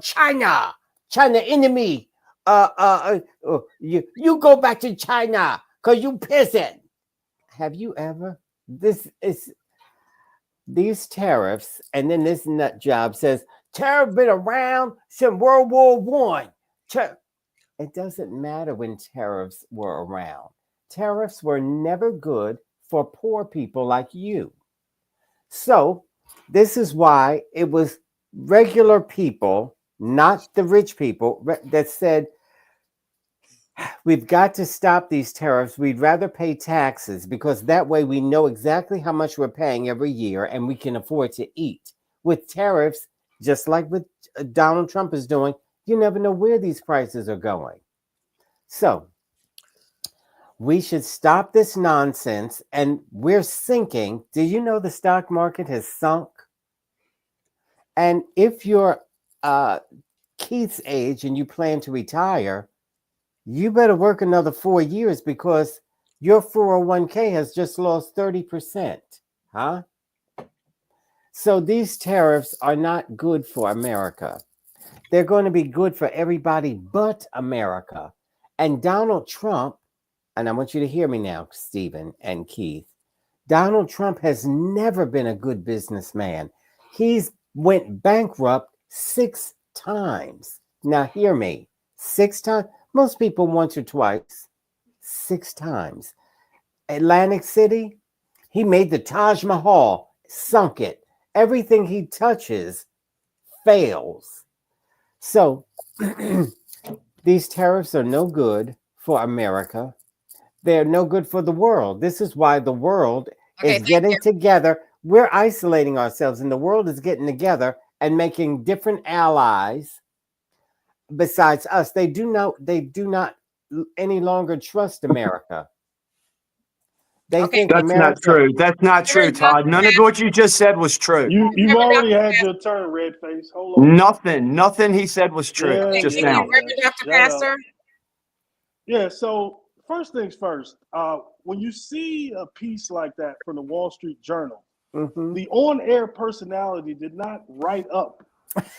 China enemy. You go back to China because you peasant. Have you ever? These tariffs, and then this nut job says tariff been around since World War I. It doesn't matter when tariffs were around. Tariffs were never good for poor people like you. So this is why it was regular people, not the rich people, that said, we've got to stop these tariffs. We'd rather pay taxes because that way we know exactly how much we're paying every year and we can afford to eat. With tariffs, just like what Donald Trump is doing, you never know where these prices are going. So we should stop this nonsense, and we're sinking. Do you know the stock market has sunk? And if you're Keith's age and you plan to retire, you better work another 4 years because your 401k has just lost 30%. Huh? So these tariffs are not good for America. They're going to be good for everybody but America. And Donald Trump, and I want you to hear me now, Stephen and Keith, Donald Trump has never been a good businessman. He's went bankrupt 6 times. Now hear me, 6 times. Most people once or twice. 6 times. Atlantic City, he made the Taj Mahal, sunk it. Everything he touches fails. So these tariffs are no good for America. They're no good for the world. This is why the world is getting together. We're isolating ourselves, and the world is getting together and making different allies besides us. They do not any longer trust America. They think That's America. not true. That's not true, Todd. None of what you just said was true. You've already had your turn, red face. Hold on. Nothing he said was true just now. Dr. Pastor? Yeah, so first things first, when you see a piece like that from the Wall Street Journal, the on-air personality did not write up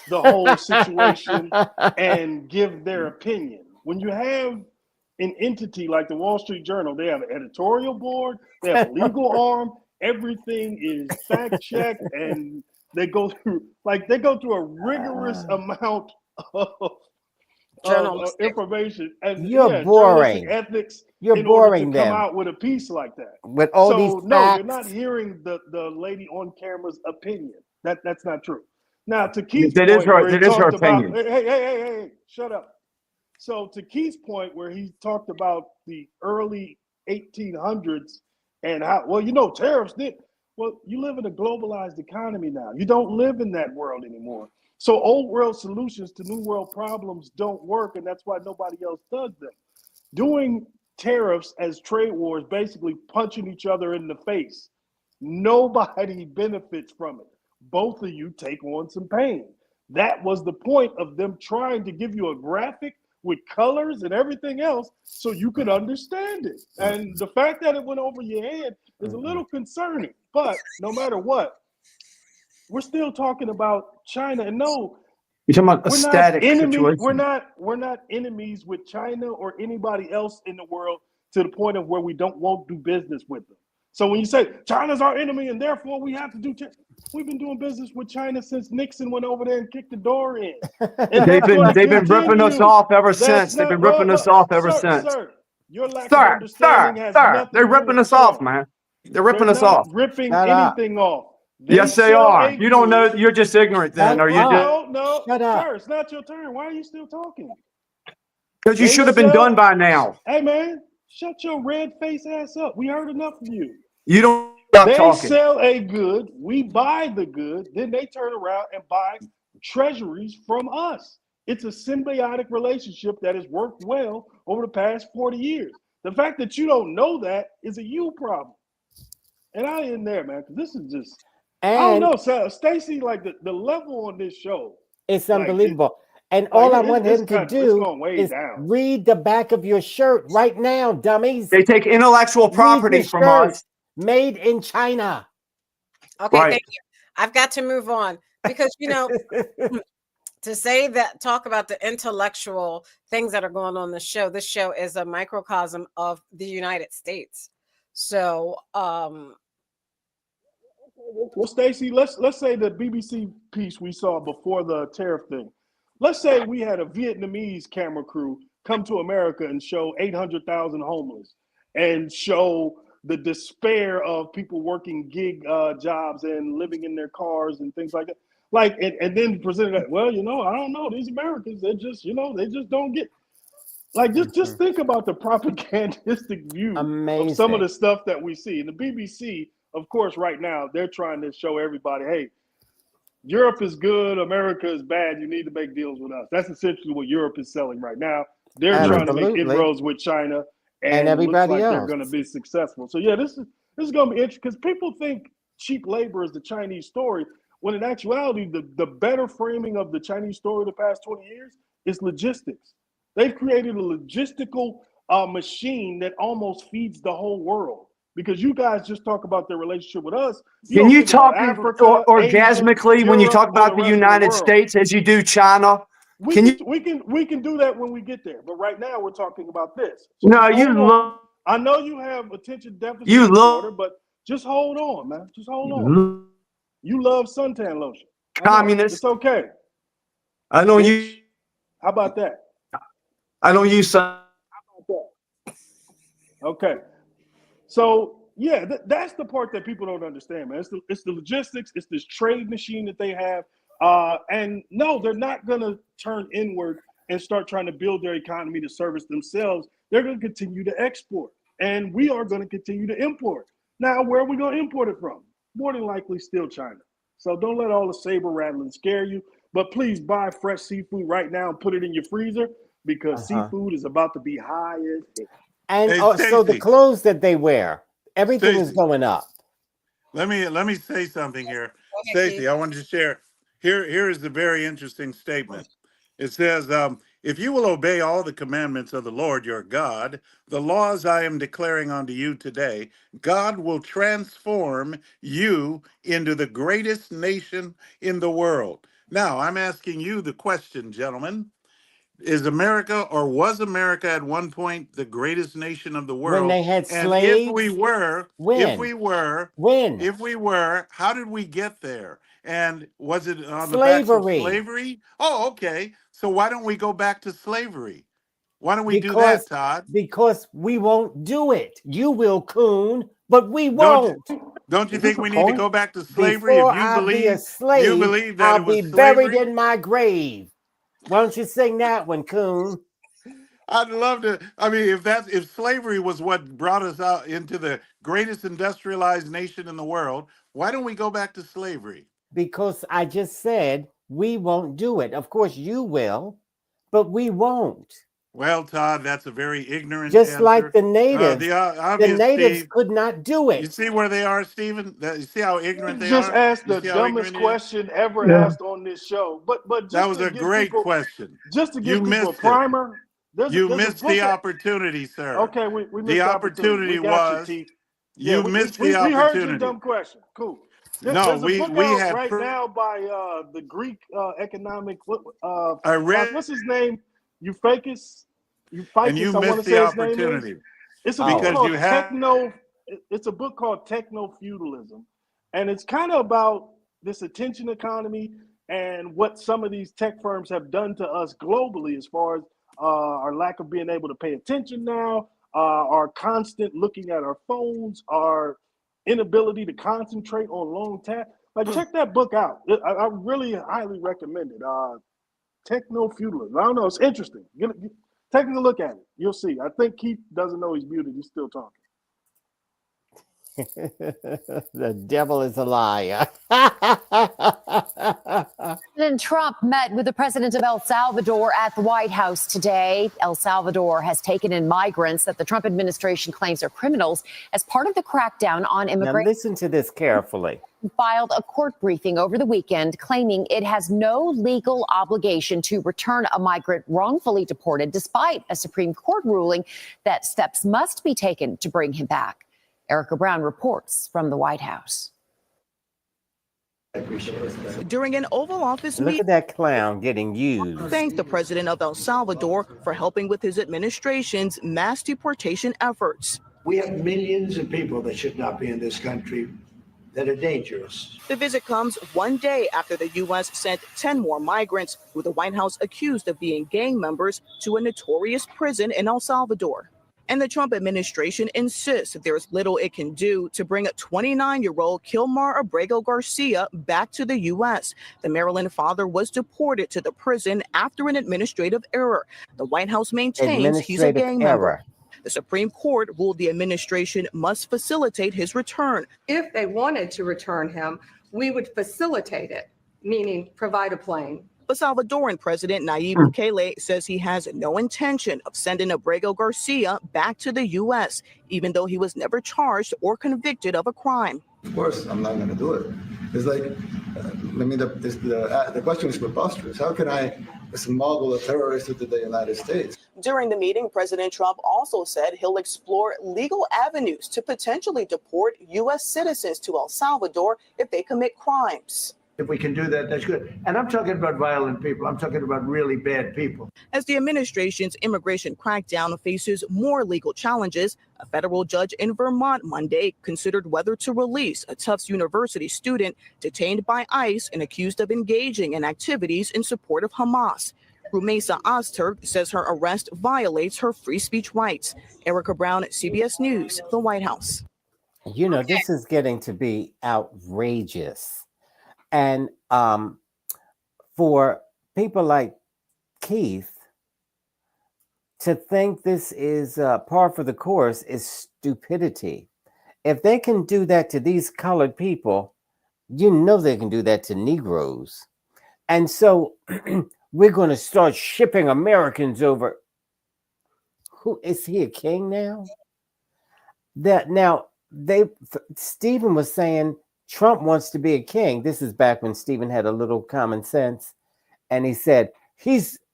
the whole situation and give their opinion. When you have an entity like the Wall Street Journal, they have an editorial board, they have a legal arm, everything is fact-checked, and they go through a rigorous amount of information and You're boring. ethics. You're in order boring to come them out with a piece like that. with all so these no, facts. you're not hearing the lady on camera's opinion. That's not true. Now to Keith's That point, is her- where he that is her talked about opinion. hey, shut up. So to Keith's point, where he talked about the early 1800s and how tariffs did. Well, you live in a globalized economy now. You don't live in that world anymore. So old world solutions to new world problems don't work, and that's why nobody else does them. Doing tariffs as trade wars, basically punching each other in the face, nobody benefits from it. Both of you take on some pain. That was the point of them trying to give you a graphic with colors and everything else so you could understand it. And the fact that it went over your head is a little concerning. But no matter what, we're still talking about China. And no, You're talking about a we're not static enemies. situation. We're not enemies with China or anybody else in the world to the point of where we won't do business with them. So when you say China's our enemy and therefore we have to do, we've been doing business with China since Nixon went over there and kicked the door in. And They've been ripping us off ever since. They've been ripping us off ever since. Sir, your lack of understanding has nothing They're to do ripping with us the off, show. man. They're ripping They're us not off. ripping anything off. Yes, they sell are. a You don't know. good- You're just ignorant then, or you just No, Shut up. sir, it's not your turn. Why are you still talking? because you They should have been sell- done by now. Hey, man, shut your red face ass up. We heard enough of you. You don't stop They talking. sell a good, we buy the good, then they turn around and buy treasuries from us. It's a symbiotic relationship that has worked well over the past 40 years. The fact that you don't know that is a you problem. And I ain't there, man, because this is just, I don't know, so Stacey, like the level on this show. It's like, unbelievable. And all I want it's him to kinda- it's do going way is down. read the back of your shirt right now, dummies. They take intellectual property Read the from shirt. us. Made in China. Okay, Right. thank you. I've got to move on because, to say that, talk about the intellectual things that are going on in the show. This show is a microcosm of the United States. So, Well, Stacey, let's say the BBC piece we saw before the tariff thing. Let's say we had a Vietnamese camera crew come to America and show 800,000 homeless and show the despair of people working gig jobs and living in their cars and things like that. Like, and then presented that, well, I don't know, these Americans, they just don't get. Like, just think about the propagandistic view of some of the stuff that we see. And the BBC, of course, right now, they're trying to show everybody, hey, Europe is good, America is bad, you need to make deals with us. That's essentially what Europe is selling right now. They're trying to make inroads with China, and it looks like they're going to be successful. So, yeah, this is going to be interesting because people think cheap labor is the Chinese story, when in actuality, the better framing of the Chinese story the past 20 years is logistics. They've created a logistical machine that almost feeds the whole world. Because you guys just talk about their relationship with us. Can you talk Africa, orgasmically Asia, when you Europe, talk or about the rest of United world. States as you do China? We can do that when we get there. But right now we're talking about this. So No, just you hold on. love. I know you have attention deficit You disorder, love. but just hold on, man. Just hold on. You love suntan lotion. Communist. It's okay. I don't Bitch. use. How about that? I don't use sun. Okay. So yeah, that's the part that people don't understand, man. It's the logistics. It's this trade machine that they have. And no, they're not gonna turn inward and start trying to build their economy to service themselves. They're gonna continue to export, and we are gonna continue to import. Now, where are we gonna import it from? More than likely, still China. So don't let all the saber rattling scare you. But please buy fresh seafood right now and put it in your freezer because seafood is about to be high as hell. And Hey, so the Stacey. clothes that they wear, everything is Stacey. going up. Let me say something here. Stacey, I wanted to share. Here is the very interesting statement. It says, if you will obey all the commandments of the Lord your God, the laws I am declaring unto you today, God will transform you into the greatest nation in the world. Now, I'm asking you the question, gentlemen. Is America or was America at one point the greatest nation of the When world? they had And if we slaves, were, when how did we get there? And was it on the backs of slavery, slavery? Oh, okay. So why don't we go back to slavery? Why don't we do that, Todd? because we won't do it. You will, Coon, but we Don't you won't. think we need to go back to slavery Before if I be a you slave, believe that I'll it was be buried slavery? in my grave. Why don't you sing that one, Coon? I'd love to. I mean, if slavery was what brought us out into the greatest industrialized nation in the world, why don't we go back to slavery? Because I just said we won't do it. Of course, you will, but we won't. Well, Todd, that's a very ignorant Just like answer. the natives. The The obvious, natives Steve. could not do You it see where they are, Stephen? You see how ignorant they Just are? asked You the see how dumbest ignorant he is? question ever Yeah. asked on this show. But That just was to a give great people question. a Missed it. primer, there's You a missed book. the opportunity, sir. Okay, we The missed the opportunity. We opportunity got you, was T. Yeah, you missed the we heard your opportunity. dumb question. Cool. No, There's a book we out had. right now by the Greek economic I read. what's his name? Euphakis. And you I want missed to the say his name is. opportunity. It's a book Because called you have. It's a book called Techno Feudalism, and it's kind of about this attention economy and what some of these tech firms have done to us globally, as far as our lack of being able to pay attention now, our constant looking at our phones, our inability to concentrate on long tasks. Like, check that book out. I really highly recommend it. Techno Feudalism. I don't know. It's interesting. Take a look at it. You'll see. I think Keith doesn't know he's muted. He's still talking. The devil is a liar. President Trump met with the president of El Salvador at the White House today. El Salvador has taken in migrants that the Trump administration claims are criminals as part of the crackdown on Now immigration. listen to this carefully. Filed a court briefing over the weekend claiming it has no legal obligation to return a migrant wrongfully deported, despite a Supreme Court ruling that steps must be taken to bring him back. Erica Brown reports from the White House. During an Oval Office Look meeting, at that clown getting used. thanked the president of El Salvador for helping with his administration's mass deportation efforts. We have millions of people that should not be in this country that are dangerous. The visit comes one day after the U.S. sent 10 more migrants who the White House accused of being gang members to a notorious prison in El Salvador. And the Trump administration insists there is little it can do to bring a 29-year-old Kilmar Abrego Garcia back to the U.S. The Maryland father was deported to the prison after an administrative error. The White House maintains he's a gang member. The Supreme Court ruled the administration must facilitate his return. If they wanted to return him, we would facilitate it, meaning provide a plane. But Salvadoran President Nayib Bukele says he has no intention of sending Abrego Garcia back to the U.S., even though he was never charged or convicted of a crime. Of course, I'm not going to do it. It's like, the question is preposterous. How can I smuggle a terrorist into the United States? During the meeting, President Trump also said he'll explore legal avenues to potentially deport U.S. citizens to El Salvador if they commit crimes. If we can do that, that's good. And I'm talking about violent people. I'm talking about really bad people. As the administration's immigration crackdown faces more legal challenges, a federal judge in Vermont Monday considered whether to release a Tufts University student detained by ICE and accused of engaging in activities in support of Hamas. Rumeysa Ozturk says her arrest violates her free speech rights. Erica Brown, CBS News, the White House. You know, this is getting to be outrageous. And for people like Keith to think this is par for the course is stupidity. If they can do that to these colored people, you know they can do that to Negroes. And so we're going to start shipping Americans over. Who is he, a king now? Stephen was saying Trump wants to be a king. This is back when Stephen had a little common sense. And he said,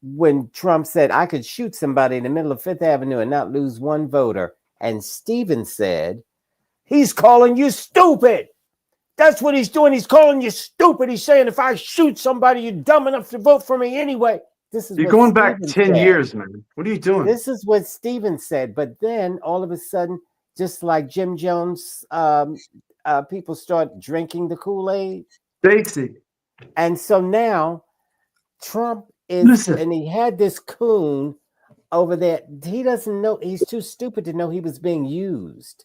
when Trump said, I could shoot somebody in the middle of Fifth Avenue and not lose one voter. And Stephen said, he's calling you stupid. That's what he's doing. He's calling you stupid. He's saying, if I shoot somebody, you're dumb enough to vote for me anyway. This is You're what going back Stephen 10 said. years, man. What are you doing? This is what Stephen said. But then all of a sudden, just like Jim Jones, people start drinking the Kool-Aid. Stacy. And so now Trump is, and he had this coon over there. He doesn't know, he's too stupid to know he was being used.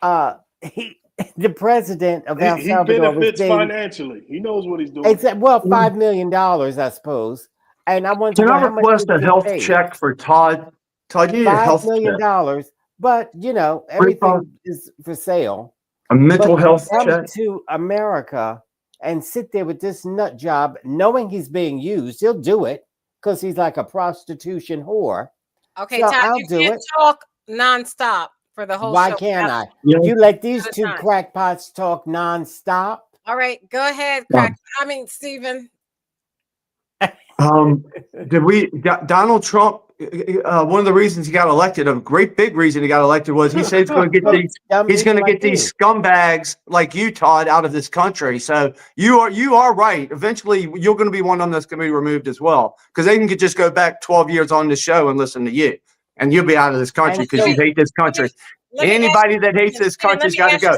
The president of El He Salvador benefits was being, financially. He knows what he's doing. exactly, well, $5 million, I suppose. And I want to Can know I how much request did a he get health paid? check for Todd? Todd, you need a $5 health million. check. But you know, everything is for sale. A mental health Come check. to America and sit there with this nut job, knowing he's being used. He'll do it because he's like a prostitution whore. Okay, So Todd, I'll you do can't it. talk nonstop for the whole Why show. can't Now, I? You let these at a two time. crackpots talk nonstop. All right, go ahead, Stephen. Donald Trump, one of the reasons he got elected, a great big reason he got elected, was he said he's going to get these scumbags like you, Todd, out of this country. So you are right. Eventually, you're going to be one of them that's going to be removed as well, because they can just go back 12 years on the show and listen to you, and you'll be out of this country because you hate this country. Anybody that hates this country's got to go.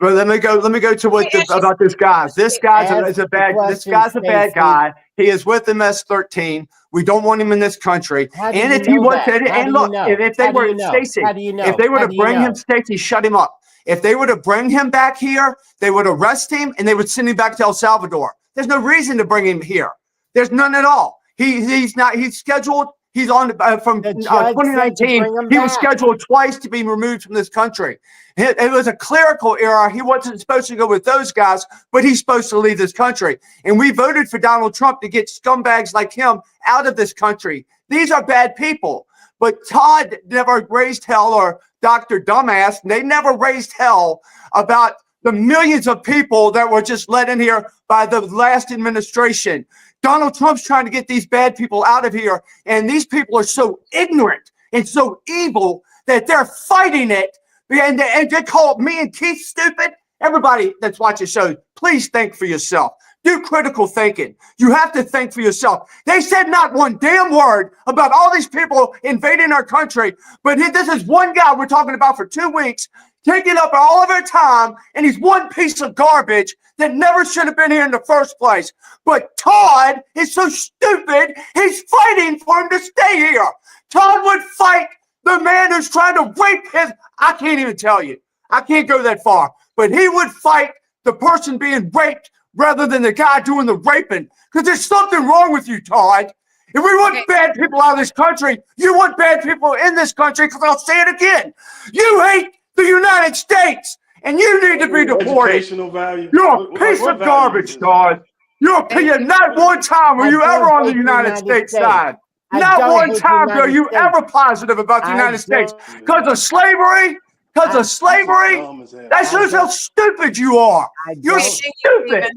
Well, let me go to what about this guy. This guy's a bad guy. He is with MS-13. We don't want him in this country. And if he was, and look, and if they were Stacey, if they were to bring him, Stacey, shut him up. If they were to bring him back here, they would arrest him and they would send him back to El Salvador. There's no reason to bring him here. There's none at all. He's scheduled. He's on from 2019. He was scheduled twice to be removed from this country. It was a clerical error. He wasn't supposed to go with those guys, but he's supposed to leave this country. And we voted for Donald Trump to get scumbags like him out of this country. These are bad people. But Todd never raised hell, or Dr. Dumbass, they never raised hell about the millions of people that were just let in here by the last administration. Donald Trump's trying to get these bad people out of here, and these people are so ignorant and so evil that they're fighting it, and they call me and Keith stupid. Everybody that's watching the show, please think for yourself. Do critical thinking. You have to think for yourself. They said not one damn word about all these people invading our country, but this is one guy we're talking about for 2 weeks, taking up all of our time, and he's one piece of garbage that never should have been here in the first place. But Todd is so stupid, he's fighting for him to stay here. Todd would fight the man who's trying to rape his, I can't even tell you. I can't go that far. But he would fight the person being raped rather than the guy doing the raping. Because there's something wrong with you, Todd. If we want bad people out of this country, you want bad people in this country, because I'll say it again. You hate the United States, and you need to be deported. Educational value. You're a piece of garbage, Todd. You're not one time were you ever on the United States side. Not one time are you ever positive about the United States. Because of slavery, that shows how stupid you are. You're stupid.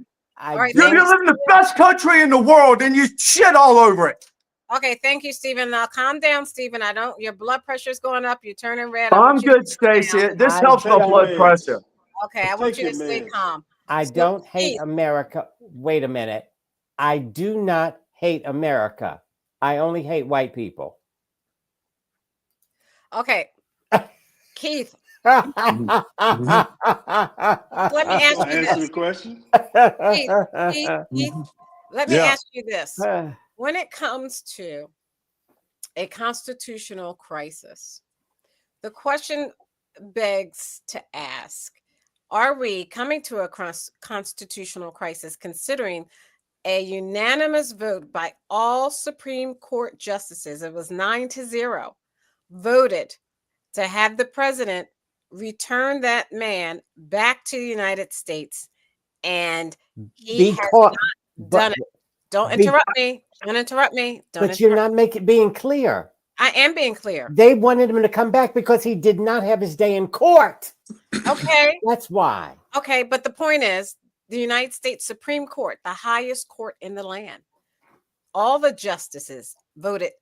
You live in the best country in the world, and you shit all over it. Okay, thank you, Stephen. Now calm down, Stephen. Your blood pressure's going up. You're turning red. I'm good, Stacey. This helps my blood pressure. Okay, I want you to stay calm. I So, don't hate Keith, America. Wait a minute. I do not hate America. I only hate white people. okay, Keith, Let let me ask you Answer this. the question. Keith, let me Yeah. ask you this. When it comes to a constitutional crisis, the question begs to ask, are we coming to a constitutional crisis considering a unanimous vote by all Supreme Court justices, it was 9-0, voted to have the president return that man back to the United States, and he has because, not done it. Don't interrupt me. Don't interrupt me. Don't but you're interrupt. not being clear. I am being clear. They wanted him to come back because he did not have his day in court. Okay. That's why. Okay, but the point is, the United States Supreme Court, the highest court in the land, all the justices voted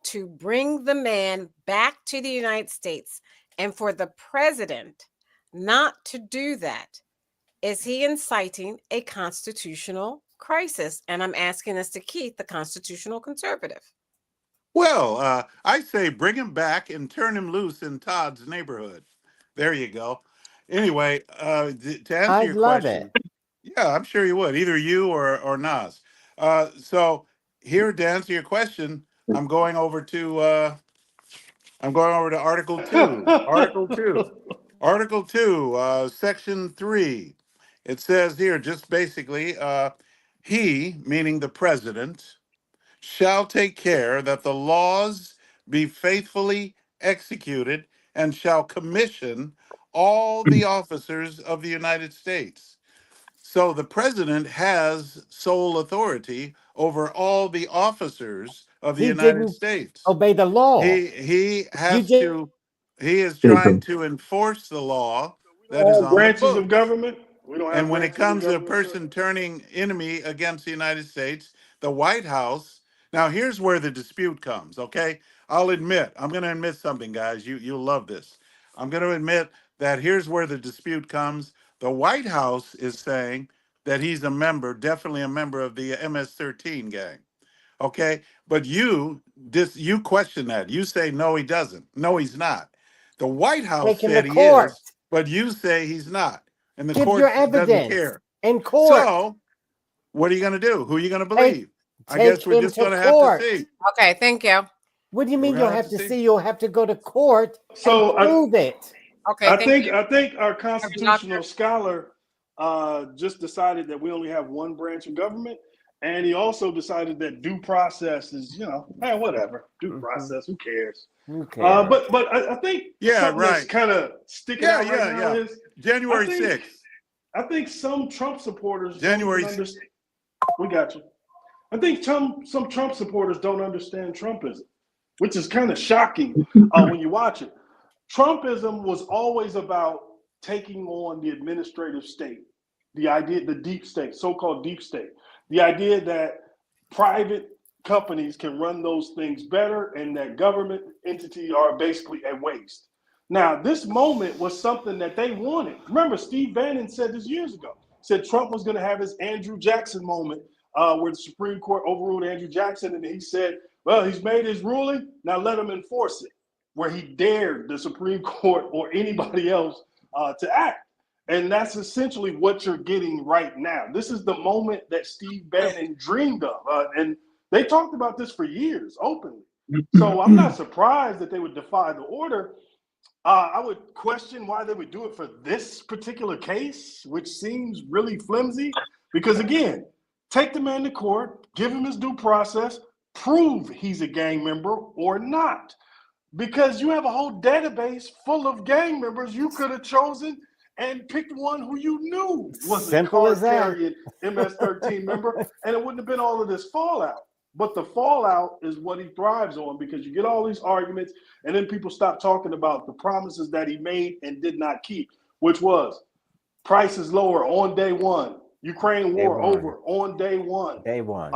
to bring the man back to the United States, and for the president not to do that, is he inciting a constitutional crisis? And I'm asking this to Keith, the constitutional conservative. Well, I say bring him back and turn him loose in Todd's neighborhood. There you go. Anyway, to answer I'd your love question, it. yeah, I'm sure you would, either you or Nas. So here to answer your question, I'm going over to Article 2. Article 2. Article 2, Section 3. It says here, just basically, he, meaning the president, shall take care that the laws be faithfully executed and shall commission all the officers of the United States. So the president has sole authority over all the officers of the He United didn't States. obey the law. He You has just to, he is trying to enforce the law that is All on the branches of books. government. We don't have And when it branches of comes to a government, sir. person turning enemy against the United States, the White House, now here's where the dispute comes, okay? I'm going to admit something, guys. You'll love this. I'm going to admit that here's where the dispute comes. The White House is saying that he's a member, definitely a member of the MS-13 gang. Okay, but you question that. You say no, he doesn't. No, he's not. The White House take him to said he court. is, but you say he's not, and the Give court your doesn't evidence care. in court. So, what are you going to do? Who are you going to believe? I Take guess we're him just to going to have to court. see. Okay, thank you. What do you We're mean gonna you'll have have to to see. see? You'll have to go to court So and prove it. Okay, I thank you. think our Doctor. constitutional scholar just decided that we only have one branch of government, and he also decided that due process is, whatever. Due process, who cares? Who cares? But I think Yeah, something that's right. kind of sticking Yeah, out right yeah, now yeah. is January I think 6th. I think some Trump supporters January don't even understand. We got you. I think some Trump supporters don't understand Trumpism, which is kind of shocking when you watch it. Trumpism was always about taking on the administrative state, the deep state, so-called deep state, the idea that private companies can run those things better and that government entities are basically a waste. Now, this moment was something that they wanted. Remember, Steve Bannon said this years ago, said Trump was going to have his Andrew Jackson moment where the Supreme Court overruled Andrew Jackson, and he said, well, he's made his ruling, now let him enforce it, where he dared the Supreme Court or anybody else to act. And that's essentially what you're getting right now. This is the moment that Steve Bannon dreamed of. And they talked about this for years openly. So I'm not surprised that they would defy the order. I would question why they would do it for this particular case, which seems really flimsy. Because again, take the man to court, give him his due process, prove he's a gang member or not. Because you have a whole database full of gang members you could have chosen and picked one who you knew was a card-carrying MS-13 member, and it wouldn't have been all of this fallout. But the fallout is what he thrives on, because you get all these arguments, and then people stop talking about the promises that he made and did not keep, which was prices lower on day one, Ukraine war over on day one. Day one.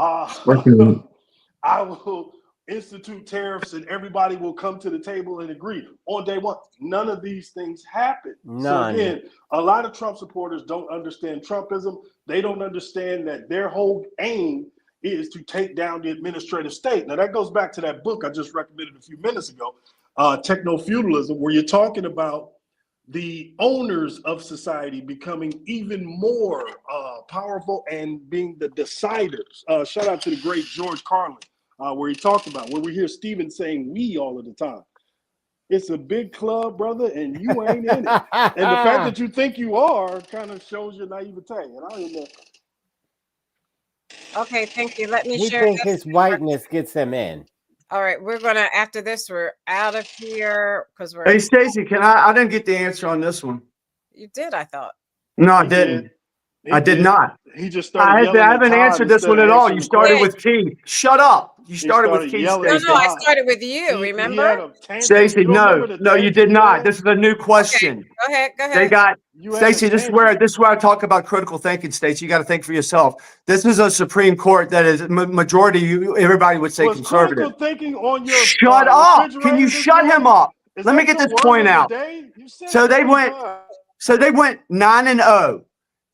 I will institute tariffs and everybody will come to the table and agree on day one. None of these things happen. None. So again, a lot of Trump supporters don't understand Trumpism. They don't understand that their whole aim is to take down the administrative state. Now that goes back to that book I just recommended a few minutes ago, Techno-Feudalism, where you're talking about the owners of society becoming even more powerful and being the deciders. Shout out to the great George Carlin, where he talked about, where we hear Stephen saying we all of the time. It's a big club, brother, and you ain't in it. And the fact that you think you are kind of shows your naivete. And I don't even know. Okay, thank you. Let me He share think this. his whiteness gets him in. All right, we're gonna, after this, we're out of here because we're. Hey, Stacey, I didn't get the answer on this one. You did, I thought. No, I He didn't. did. I did not. He just started yelling I at haven't Todd answered this instead one of at all. answering You the started question. with Key. Shut up. You He started with started Key, yelling at Stacey. No, I Todd. started with you. He Remember? had a tantrum. Stacey, You don't no, remember the no, you tantrum did not. had? This is a new question. Go ahead. Go They ahead. got You had a Stacey. This is tantrum. where I talk about critical thinking, Stacey. You got to think for yourself. This is a Supreme Court that is majority. Everybody would say Was critical conservative. thinking on your Shut up! Can refrigerator you this shut him morning? up? Is Let me that get your this word point of the out. day? You said So it they 3 went. times. So they went 9-0.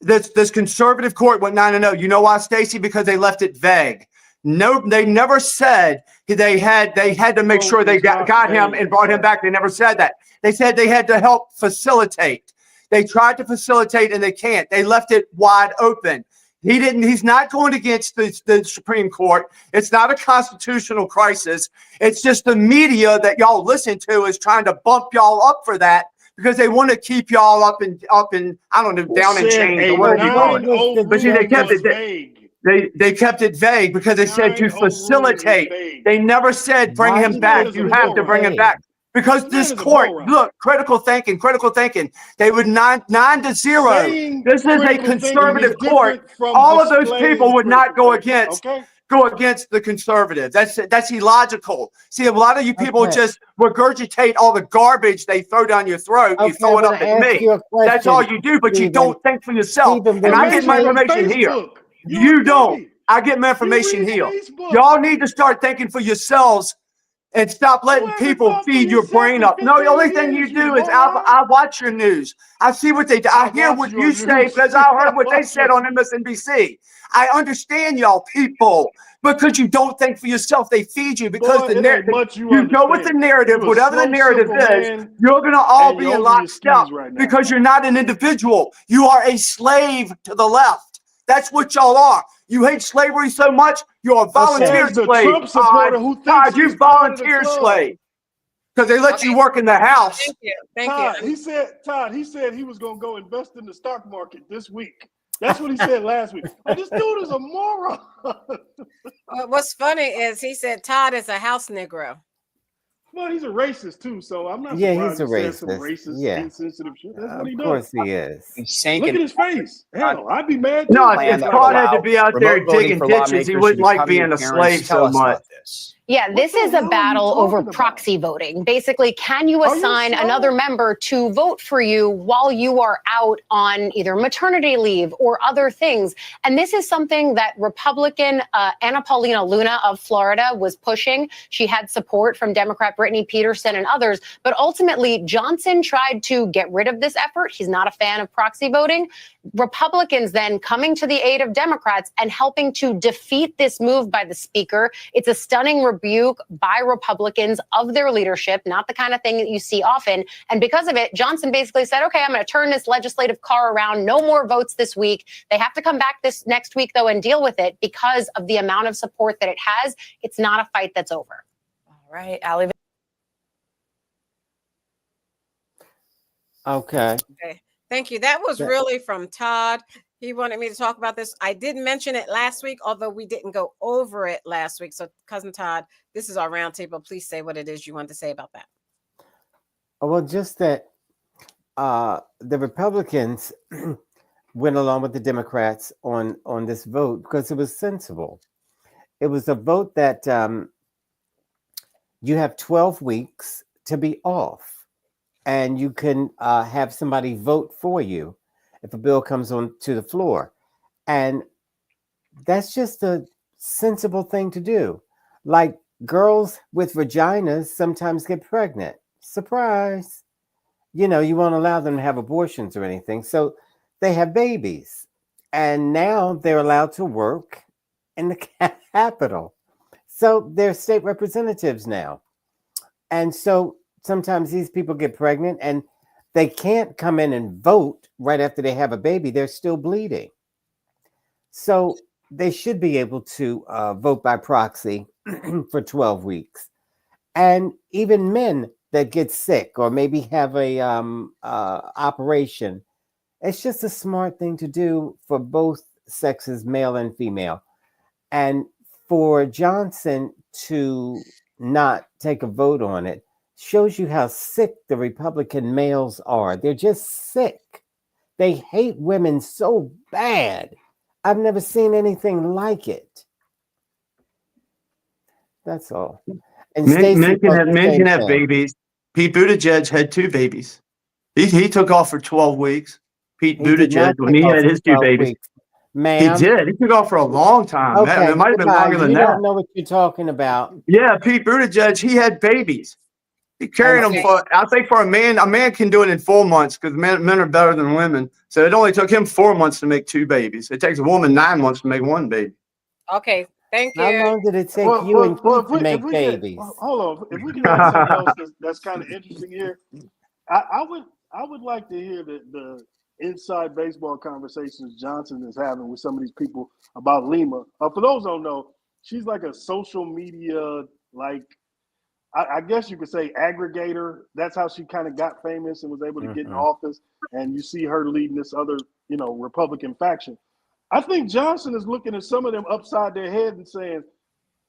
This conservative court went 9-0. You know why, Stacey? Because they left it vague. No, they never said they had to make sure they got him and brought him back. They never said that. They said they had to help facilitate. They tried to facilitate and they can't. They left it wide open. He didn't. He's not going against the Supreme Court. It's not a constitutional crisis. It's just the media that y'all listen to is trying to bump y'all up for that because they want to keep y'all up and I don't know, down in Said chains a or whatever you call it. 9-0 But see, they ruling kept was it. vague. They kept it vague because they said to 9-0 ruling is facilitate. vague. They never said bring Why him you back. is a You have to bring him moron. back because This this man is a court. moron. Look, critical thinking. They would 9-0. Saying This is a critical thinking is conservative court. different from All of those people displaying would not critical go thinking. against. Okay? Go against the conservative. That's illogical. See, a lot of you people Okay. just regurgitate all the garbage they throw down your throat. You Okay, throw I it want up to at ask me. you a That's all question, you do, but you Stephen. don't think for yourself. Stephen, And when I you get my say information here. Facebook. You don't. I get my You information read here. Facebook. Y'all need to start thinking for yourselves and stop letting You haven't people thought for feed your yourself brain in up. No, the 15 only thing you years, you do is moron. I watch your news. I see what they do. I hear watch what your you say news. because I heard what I they watch said your- on MSNBC. I understand y'all people because you don't think for yourself. They feed you because Boy, the it ain't narrative. much you You go with the understand. narrative, You a whatever the slow, narrative simple is. man, You're gonna all and be you're in over your lockstep skis right now. because you're not an individual. You are a slave to the left. That's what y'all are. You hate slavery so much, you're a volunteer Says the slave. Trump supporter who thinks Todd, you he's part of the volunteer club. slave because they let you work in the house. Thank you. Thank Todd, you. he said he was going to go invest in the stock market this week. That's what he said last week. Like, this dude is a moron. What's funny is he said Todd is a house Negro. Well, he's a racist too, so I'm not Yeah, surprised he's a he said some racist. racist, Yeah. insensitive shit. That's what Of he course does. he is. Look at his face. Hell, I'd be mad No, too. if Todd had to be out there digging ditches, he wouldn't like being a slave so much. Yeah, this is a battle over proxy voting. Basically, can you assign another member to vote for you while you are out on either maternity leave or other things? And this is something that Republican Anna Paulina Luna of Florida was pushing. She had support from Democrat Brittany Peterson and others. But ultimately, Johnson tried to get rid of this effort. He's not a fan of proxy voting. Republicans then coming to the aid of Democrats and helping to defeat this move by the speaker. It's a stunning rebuke by Republicans of their leadership, not the kind of thing that you see often. And because of it, Johnson basically said, okay, I'm going to turn this legislative car around. No more votes this week. They have to come back this next week, though, and deal with it because of the amount of support that it has. It's not a fight that's over. All right, Allie. Okay. Okay. Thank you. That was Yeah. really from Todd. He wanted me to talk about this. I did mention it last week, although we didn't go over it last week. So, Cousin Todd, this is our roundtable. Please say what it is you want to say about that. Well, just that the Republicans went along with the Democrats on this vote because it was sensible. It was a vote that you have 12 weeks to be off. And you can have somebody vote for you if a bill comes on to the floor. And that's just a sensible thing to do. Like girls with vaginas sometimes get pregnant. Surprise. You know, you won't allow them to have abortions or anything. So they have babies. And now they're allowed to work in the Capitol. So they're state representatives now. And so sometimes these people get pregnant and they can't come in and vote right after they have a baby. They're still bleeding. So they should be able to vote by proxy for 12 weeks. And even men that get sick or maybe have a operation, it's just a smart thing to do for both sexes, male and female. And for Johnson to not take a vote on it shows you how sick the Republican males are. They're just sick. They hate women so bad. I've never seen anything like it. That's all. And Men Stacey can does have the same thing. babies. Pete Buttigieg had 2 babies. He took off for 12 weeks. Pete He did Buttigieg, not when take he off had for his 2 12 babies, weeks. he Ma'am. did. He took off for a long time. It Okay, might have been goodbye. longer than You that. don't know what you're talking about. Yeah, Pete Buttigieg, he had babies. He carried them Okay. for, I think for a man can do it in 4 months because men are better than women. So it only took him 4 months to make 2 babies. It takes a woman 9 months to make 1 baby. Okay. Thank How you. long did it take Well, you and well, Keith to if make we babies? hold on, if we can add something else that's kind of interesting here, I would like to hear the inside baseball conversations Johnson is having with some of these people about Lima. For those who don't know, she's like a social media, like I guess you could say aggregator. That's how she kind of got famous and was able to get in office. And you see her leading this other, Republican faction. I think Johnson is looking at some of them upside their head and saying,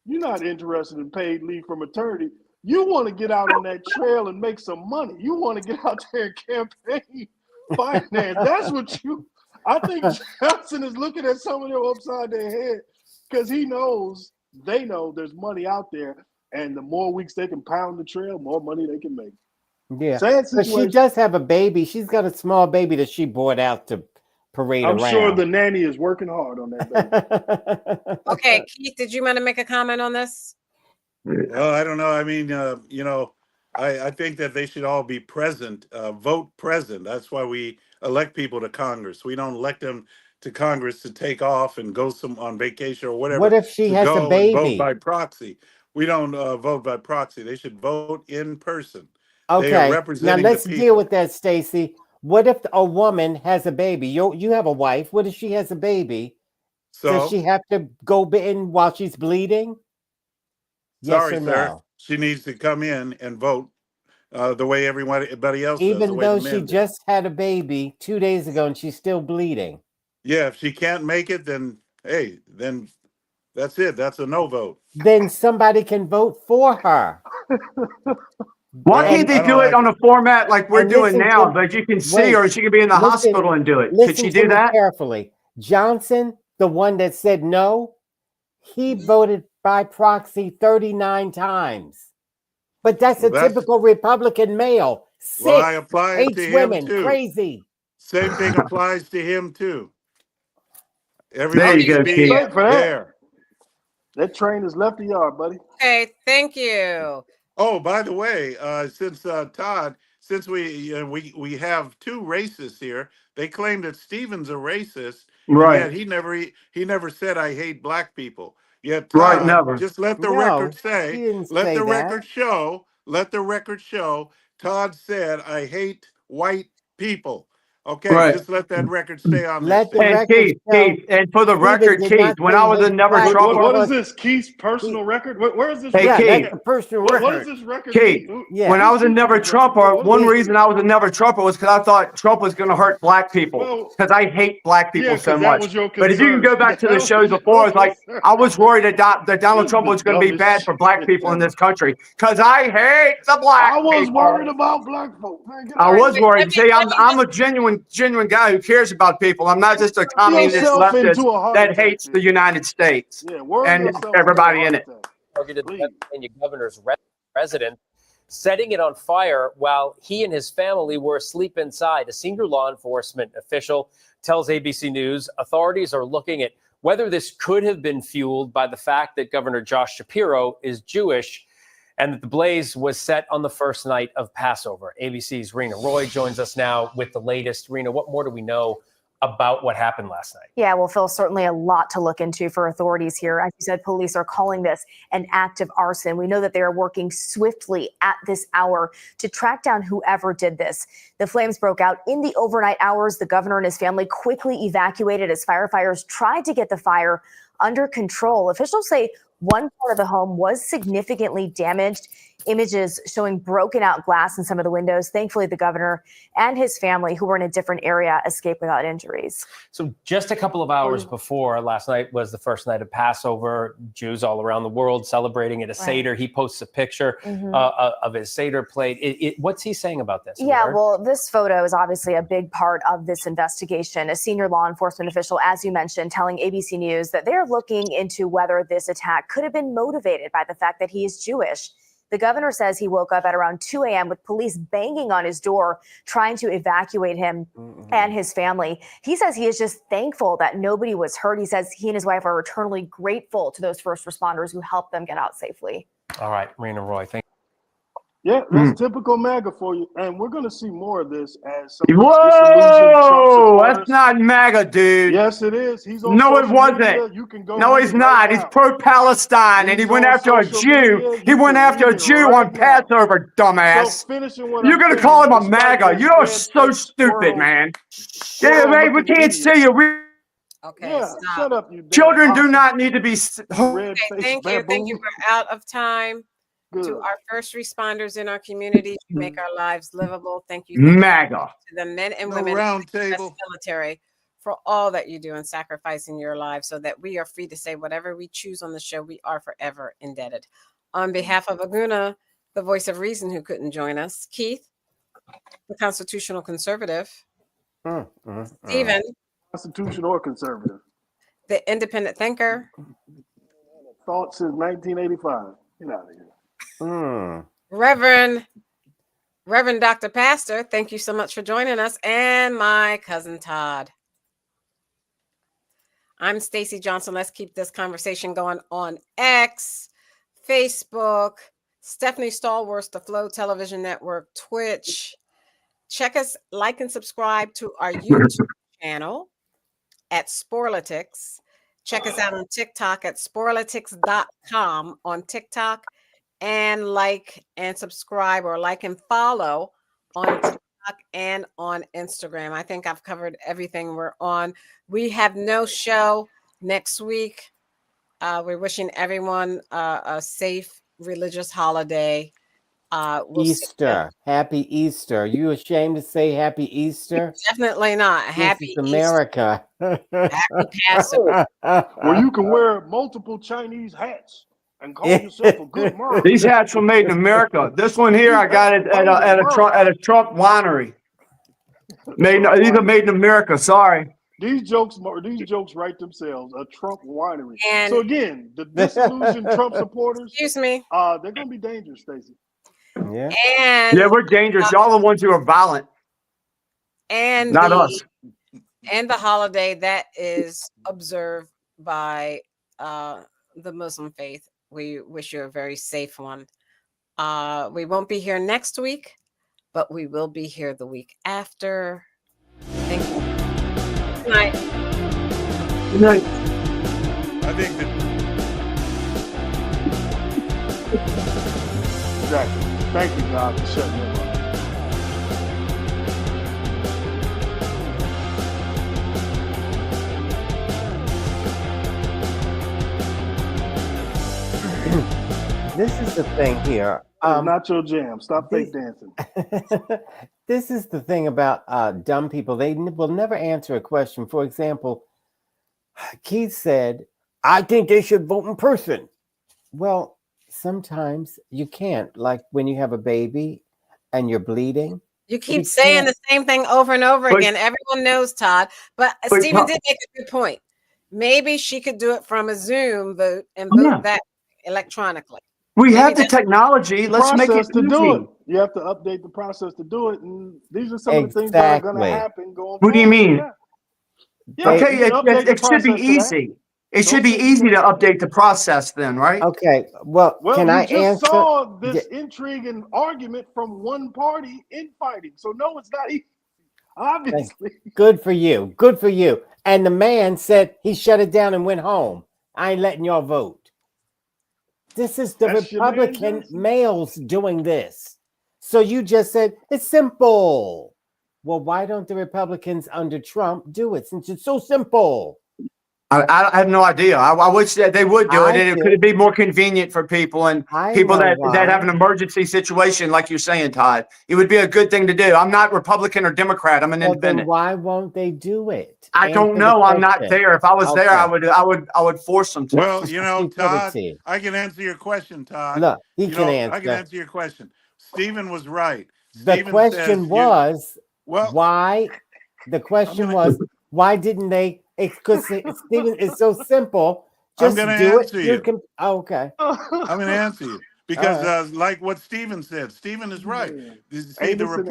"You're not interested in paid leave for maternity. You want to get out on that trail and make some money. You want to get out there and campaign finance. That's what you." I think Johnson is looking at some of them upside their head because they know there's money out there, and the more weeks they can pound the trail, more money they can make. Yeah, Sad but she situation. does have a baby. She's got a small baby that she brought out to parade I'm sure around. the nanny is working hard on that baby. Okay, Keith, did you want to make a comment on this? Well, I don't know. I mean, I think that they should all be present, vote present. That's why we elect people to Congress. We don't elect them to Congress to take off and go on vacation or What whatever, if she to has a go and vote baby? by proxy. We don't vote by proxy. They should vote in person. They are Okay, now representing the let's deal people. with that, Stacey. What if a woman has a baby? You have a wife. What if she has a baby? Does So, she have to go in while she's bleeding? Yes sorry, or sir. no? She needs to come in and vote the way everybody else does, the Even way the though she men do. just had a baby 2 days ago and she's still bleeding. Yeah, if she can't make it, then hey, then that's it. That's a no vote. Then somebody can vote for her. Why can't they do it on a format like we're and doing listen now? to- Like you can see wait, her, she could be in the listen- hospital and do it. Could Listen she to do me that? carefully. Johnson, the one that said no, he voted by proxy 39 times. But that's Well, a typical Republican male. Sick, Well, I apply it to hates him women, too. crazy. Same thing applies to him too. There Everybody you go, should be Wait for that. there. That train has left the yard, buddy. Okay, thank you. Oh, by the way, since Todd, since we have 2 racists here, they claim that Stephen's a racist, and Right. yet he never said I hate black people. Yet Right, Todd, never. just let the No, record he say, didn't let say the that. record show, Todd said I hate white people. Okay, Right. just let that record stay on there. Let the Steve. And record show. Keith, and for the Stephen record, did Keith, not when say I was hate a never black Trumper, What is people. this? Keith's personal record? Where is this? Hey, Yeah, record? Keith. that's the personal What record. is this record? Keith, Who- Yeah. when I was a never Trumper, What one is reason this? I was a never Trumper was because I thought Trump was going to hurt black people Well, because I hate black people yeah, so because that much. was your But if you can concern. go back to the That shows was your before, it's like concern. I was worried that Donald This Trump is was the going to be dumbest bad for black shit people in ever. this country because I hate the black I was people. worried about black folk. Man, get I out of was here. worried. See, I'm a genuine guy who cares about people. I'm not just a communist Yourself leftist into a heart that attack, hates the United States Yeah, worry and yourself into a everybody heart in it. attack. Targeted the Please. Pennsylvania governor's residence, setting it on fire while he and his family were asleep inside. A senior law enforcement official tells ABC News authorities are looking at whether this could have been fueled by the fact that Governor Josh Shapiro is Jewish and that the blaze was set on the first night of Passover. ABC's Rena Roy joins us now with the latest. Rena, what more do we know about what happened last night? Yeah, well, Phil, certainly a lot to look into for authorities here. As you said, police are calling this an act of arson. We know that they are working swiftly at this hour to track down whoever did this. The flames broke out in the overnight hours. The governor and his family quickly evacuated as firefighters tried to get the fire under control. Officials say one part of the home was significantly damaged. Images showing broken out glass in some of the windows. Thankfully, the governor and his family, who were in a different area, escaped without injuries. So just a couple of hours before last night was the first night of Passover. Jews all around the world celebrating at a Seder. He posts a picture of his Seder plate. What's he saying about this? Yeah, well, this photo is obviously a big part of this investigation. A senior law enforcement official, as you mentioned, telling ABC News that they're looking into whether this attack could have been motivated by the fact that he is Jewish. The governor says he woke up at around 2 a.m. with police banging on his door, trying to evacuate him and his family. He says he is just thankful that nobody was hurt. He says he and his wife are eternally grateful to those first responders who helped them get out safely. All right, Rena Roy, thank you. Yeah, that's typical MAGA for you. And we're going to see more of this as some Whoa, that's not MAGA, dude. Yes, it is. He's on No, it social wasn't. media. You can go No, he's not. He's pro-Palestine, and he went after a Jew. He went after a Jew on Passover, dumbass. You're going to call him a MAGA. You are so stupid, man. Yeah, man, we can't see you. Okay, Yeah, shut up, you Children do not need to be. Okay, thank you. Thank you. We're out of time. To our first responders in our community to make our lives livable. Thank you. MAGA. To the men and No women round in the US table. military for all that you do in sacrificing your lives so that we are free to say whatever we choose on the show. We are forever indebted. On behalf of Aguna, the voice of reason who couldn't join us, Keith, the constitutional conservative, Stephen, constitutional or conservative, the independent thinker, thought since 1985. Get out of here. Reverend Dr. Pastor, thank you so much for joining us, and my cousin Todd. I'm Stacey Johnson. Let's keep this conversation going on X, Facebook, Stephanie Stallworth, the Flow Television Network, Twitch. Check us, like and subscribe to our YouTube channel at Sporlitics. Check us out on TikTok at sporlitics.com on TikTok. And like and subscribe or like and follow on TikTok and on Instagram. I think I've covered everything we're on. We have no show next week. We're wishing everyone a safe religious holiday. Easter. Happy Easter. You ashamed to say Happy Easter? Definitely not. This Happy is America. Happy Passover. Where you can wear multiple Chinese hats and call yourself a good mom. These hats were made in America. This one here, I got it at a Trump winery. These are made in America. Sorry. These jokes write themselves. A Trump winery. So again, the disillusioned Trump supporters. Excuse me. They're gonna be dangerous, Stacey. Yeah. And yeah, we're dangerous. Y'all are the ones who are violent. And not us. And the holiday that is observed by the Muslim faith. We wish you a very safe one. We won't be here next week, but we will be here the week after. Thank you. Good night. Good night. I think that. Exactly. Thank you, God, for shutting them up. This is the thing here. Not your jam. Stop fake dancing. This is the thing about dumb people. They will never answer a question. For example, Keith said, I think they should vote in person. Well, sometimes you can't. Like when you have a baby and you're bleeding. You keep saying the same thing over and over again. Everyone knows, Todd. But Stephen did make a good point. Maybe she could do it from a Zoom vote and vote that electronically. We have the technology. Let's make it to do it. easy. You have to update the process to do it, and these are some of the things that are going to happen going What do you forward. mean? Yeah, Okay, you can update the it should be process to that. easy. It should be easy to update the process then, right? Okay. Well, Well, can you I just answer? saw this intrigue and argument from one party infighting. So no, it's not easy. Obviously. Good for you. Good for you. And the man said he shut it down and went home. I ain't letting y'all vote. This is the That's your man, Republican Jason. males doing this. So you just said it's simple. Well, why don't the Republicans under Trump do it since it's so simple? I have no idea. I wish that they would do it, I and it do. could be more convenient for people and I people know that have why. an emergency situation, like you're saying, Todd. It would be a good thing to do. I'm not Republican or Democrat. I'm an Well, then independent. why won't they do it? I don't Answer the know. I'm not question. there. If I was there, I Okay. would force them to. Well, you know, Todd, Stupidity. I can answer your question, Todd. Look, he You can know, I can answer. answer your question. Stephen was right. The Stephen question says was well, why. The question was why didn't they? Because Stephen is so simple. I'm Just going to do it. answer You you. can. Oh, okay. I'm going to answer you because, like what Stephen said, Stephen is right. See, the Amos and Avery.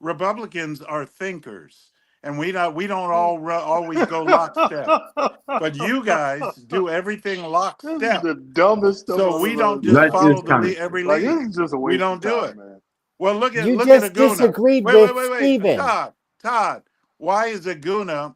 Republicans are thinkers, and we don't always go lockstep. But you guys do everything This is lockstep. the dumbest stuff So I've we ever don't heard just in my follow life. every Like, lead. this is just a We waste don't of do time, it. man. Well, look You at just Aguna. disagreed Wait, with Stephen. Todd, why is Aguna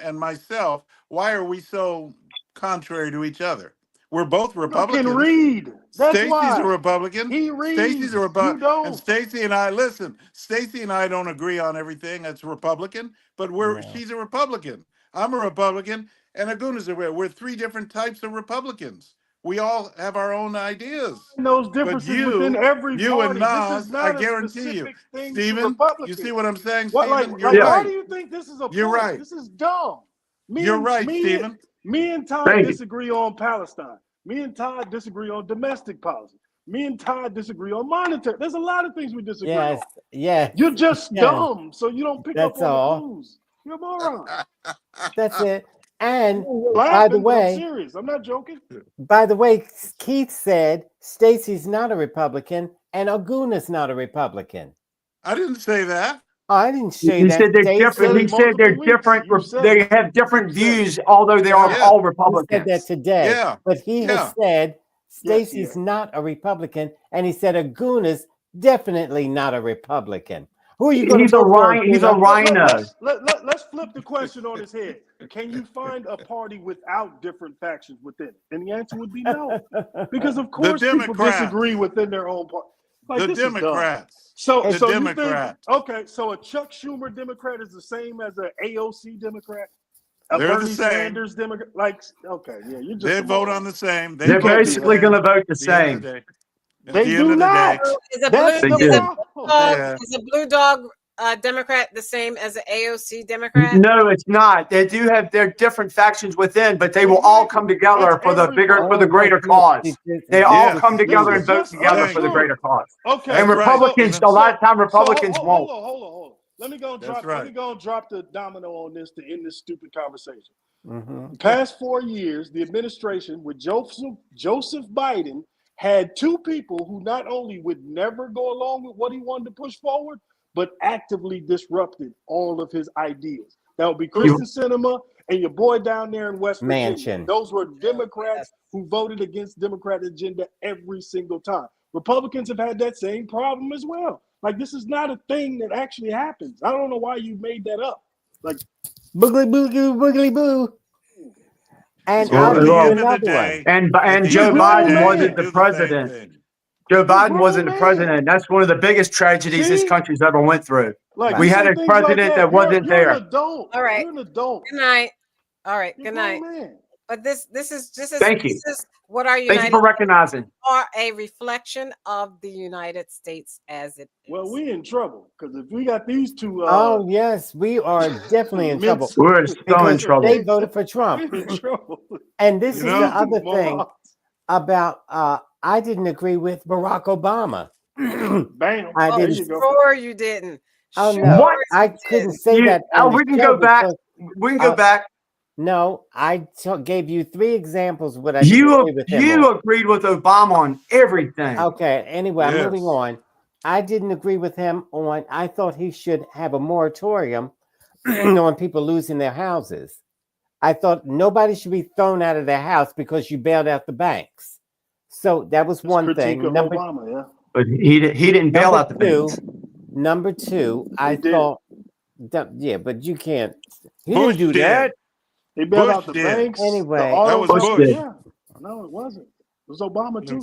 and myself, why are we so contrary to each other? We're both You Republicans. can read. That's Stacy's why. a Republican. He Stacy's reads. a You Republican. don't. And Stacy and I, listen, Stacy and I don't agree on everything that's Republican, but she's a Republican. I'm a Republican, and Aguna's we're three different types of Republicans. We all have our own ideas. And those But differences within every you and party. This is Nas, I not a guarantee you, specific thing to Stephen, Republicans. you see what I'm saying, What, Stephen? You're like, right. why do you think this is a You're point? right. This is dumb. You're right, Stephen. Me and Todd disagree on Palestine. Me and Todd disagree on domestic policy. Me and Todd disagree on monetary. There's a lot of things we disagree on. Yes. You're just dumb, so you don't pick up That's on all. the clues. You're a moron. That's it. And You're by the laughing, but I'm way, serious. I'm not joking. Keith said Stacy's not a Republican and Aguna's not a Republican. I didn't say that. Oh, I didn't say He that. said they're Stacey. different. He said they're different. They have different views, although they are all Republicans. He said that today. Yeah. But he has said Stacy's not a Republican, and he said Aguna's definitely not a Republican. Who are you going to vote for? He's a rhino. Let's flip the question on his head. Can you find a party without different factions within it? And the answer would be no. Because of course people disagree within their own party. Like, The this is dumb. Democrats. So The you Democrats. think, okay, so a Chuck Schumer Democrat is the same as an AOC Democrat? A They're the Bernie same. Sanders Democrat? Like, okay, yeah, you just They vote on the same. They're basically going to vote the same. They do not. That's the problem. Is a blue dog Democrat the same as an AOC Democrat? No, it's not. They do have their different factions within, but they will all come together for the greater cause. They all come together and vote together for the greater cause. Okay. And Republicans, a lot of time Republicans won't. Hold on. Let me go and drop the domino on this to end this stupid conversation. The past 4 years, the administration with Joseph Biden had two people who not only would never go along with what he wanted to push forward, but actively disrupted all of his ideas. That would be Kristen Sinema and your boy down there in West Virginia. Those were Democrats who voted against Democrat agenda every single time. Republicans have had that same problem as well. Like, this is not a thing that actually happens. I don't know why you made that up. Like, boogly boo. And And Joe Biden wasn't the president. Joe Biden wasn't the president. That's one of the biggest tragedies this country's ever went through. Like, we had a president that wasn't there. You're an adult. All right. You're an adult. Good night. All right. You're Good a night. grown man. But this is just as Thank you. this is what our Thank you United for recognizing. are a reflection of the United States as it is. Well, we in trouble because if we got these two, Oh yes, we are definitely in trouble. We're so in trouble. They voted for Trump. we're in trouble. And this is the other Morons. thing about I didn't agree with Barack Obama. Bam. I There didn't. you go. Sure, you didn't. Oh Sure no, you I didn't. couldn't say that. on the we can show go back. because, We can go back. No, I gave you 3 examples what I didn't agree with him You on. agreed with Obama on everything. Okay, anyway, I'm moving on. I didn't agree with him on, I thought he should have a moratorium on people losing their houses. I thought nobody should be thrown out of their house because you bailed out the banks. So that was one Critique thing. of Obama, yeah. But he didn't bail out the banks. Number two, I did. thought that, yeah, but you can't. He Bush didn't do did. that. He bailed Bush out the did. banks. Anyway, the auto That was companies. Bush. Yeah. No, it wasn't. It was Obama too.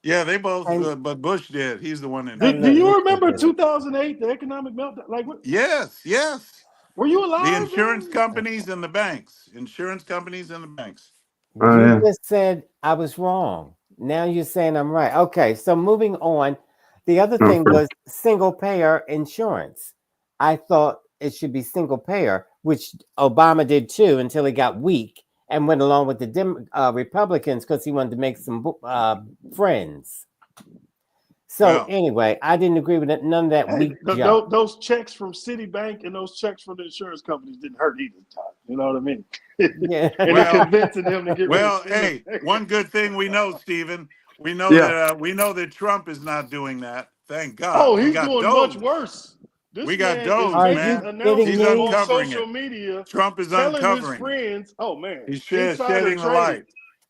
Yeah, they both, And- but Bush did. He's the one that did. Do you listen remember to 2008, the economic meltdown? Like, what, Yes, yes. were you alive? The insurance man? companies and the banks. Insurance companies and the banks. Oh, You yeah. just said I was wrong. Now you're saying I'm right. Okay, so moving on. The other thing was single payer insurance. I thought it should be single payer, which Obama did too until he got weak and went along with the Republicans because he wanted to make some friends. So Well, anyway, I didn't agree with it. None of that Hey, weak junk. those checks from Citibank and those checks from the insurance companies didn't hurt either time. You know what I mean? Yeah. And Well- they're convincing them to get well, rid of hey, Citibank. one good thing we know, Stephen. We know Yeah. that Trump is not doing that. Thank God. Oh, We he's got doing Doge. much worse. This We got man Doge, is Are making you man. kidding He's me? announcements on uncovering social it. media, Trump is telling his uncovering it. friends, "Oh man, He's insider shedding the trading. light.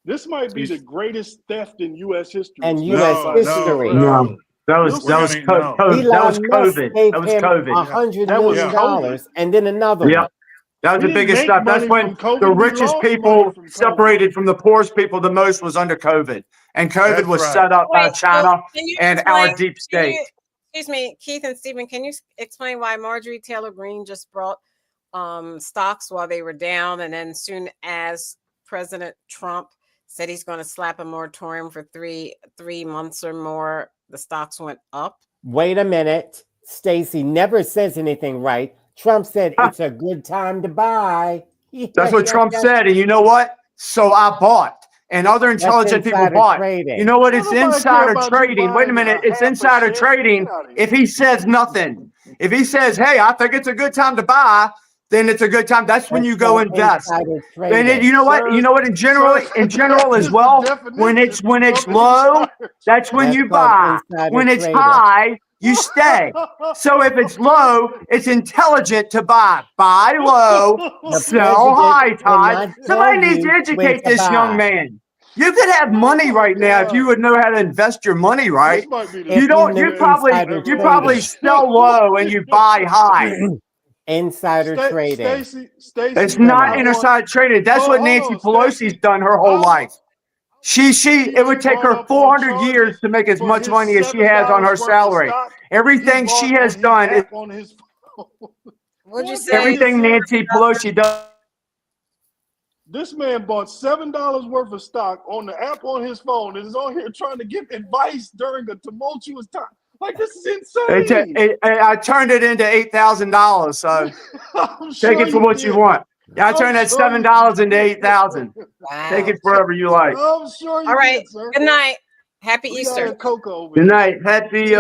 This might be He's- the greatest theft in U.S. history." And especially U.S. by history. Democrats. No, that was You'll that see. was No. that was Elon Musk COVID. gave That was him COVID. $100 That was million COVID. and then another Yeah. one. That was He the didn't biggest make stuff. That's money when from COVID. the He richest lost money people from COVID. separated from the poorest people the most was under COVID. And COVID That's was right. set up by Wait, so China can you and our explain? deep Can state. you, excuse me, Keith and Stephen, can you explain why Marjorie Taylor Greene just brought stocks while they were down, and then soon as President Trump said he's going to slap a moratorium for three months or more, the stocks went up? Wait a minute. Stacy never says anything right. Trump said it's a good time to buy. That's what Trump said. And you know what? So I bought. And other intelligent people insider bought. trading. You know what? It's Don't nobody care insider about you trading. Wait a buying minute. a It's half a insider share. trading. Get out of here. If he says nothing, if he says, hey, I think it's a good time to buy, then it's a good time. That's when That's you go called invest. insider Then trading. you know what? Sir, You know what? In general that as is well, the when it's definition low, of that's when That's you called buy. insider When it's trading. high, you stay. So if it's low, it's intelligent to buy. Buy low, The sell president high, will Todd. not Somebody tell needs to you when educate to this young buy. man. You could have money right now if you would know how to invest your money right. This might be the If you don't. knew You probably insider you probably trading. sell low and you buy high. Insider trading. Stacy, It's Come not on. insider trading. That's what Hold Nancy on, Pelosi's Stacey. done her whole life. It would been take brought her up on 400 years charges to make as for much his money as she has on $7 her worth of salary. stock Everything he she bought has on his done is app on his phone. What'd you What say? everything Nancy Pelosi does. This man bought $7 worth of stock on the app on his phone and is on here trying to give advice during a tumultuous time. Like, this is insane. I turned it into $8,000. So I'm take sure it for you what you did. want. Yeah, I I'm turned that sure $7 you into did. $8,000. Take Wow. it wherever you like. I'm sure you All right. did, sir. Good night. Happy We got Easter. a cocoa over Good here. night. Happy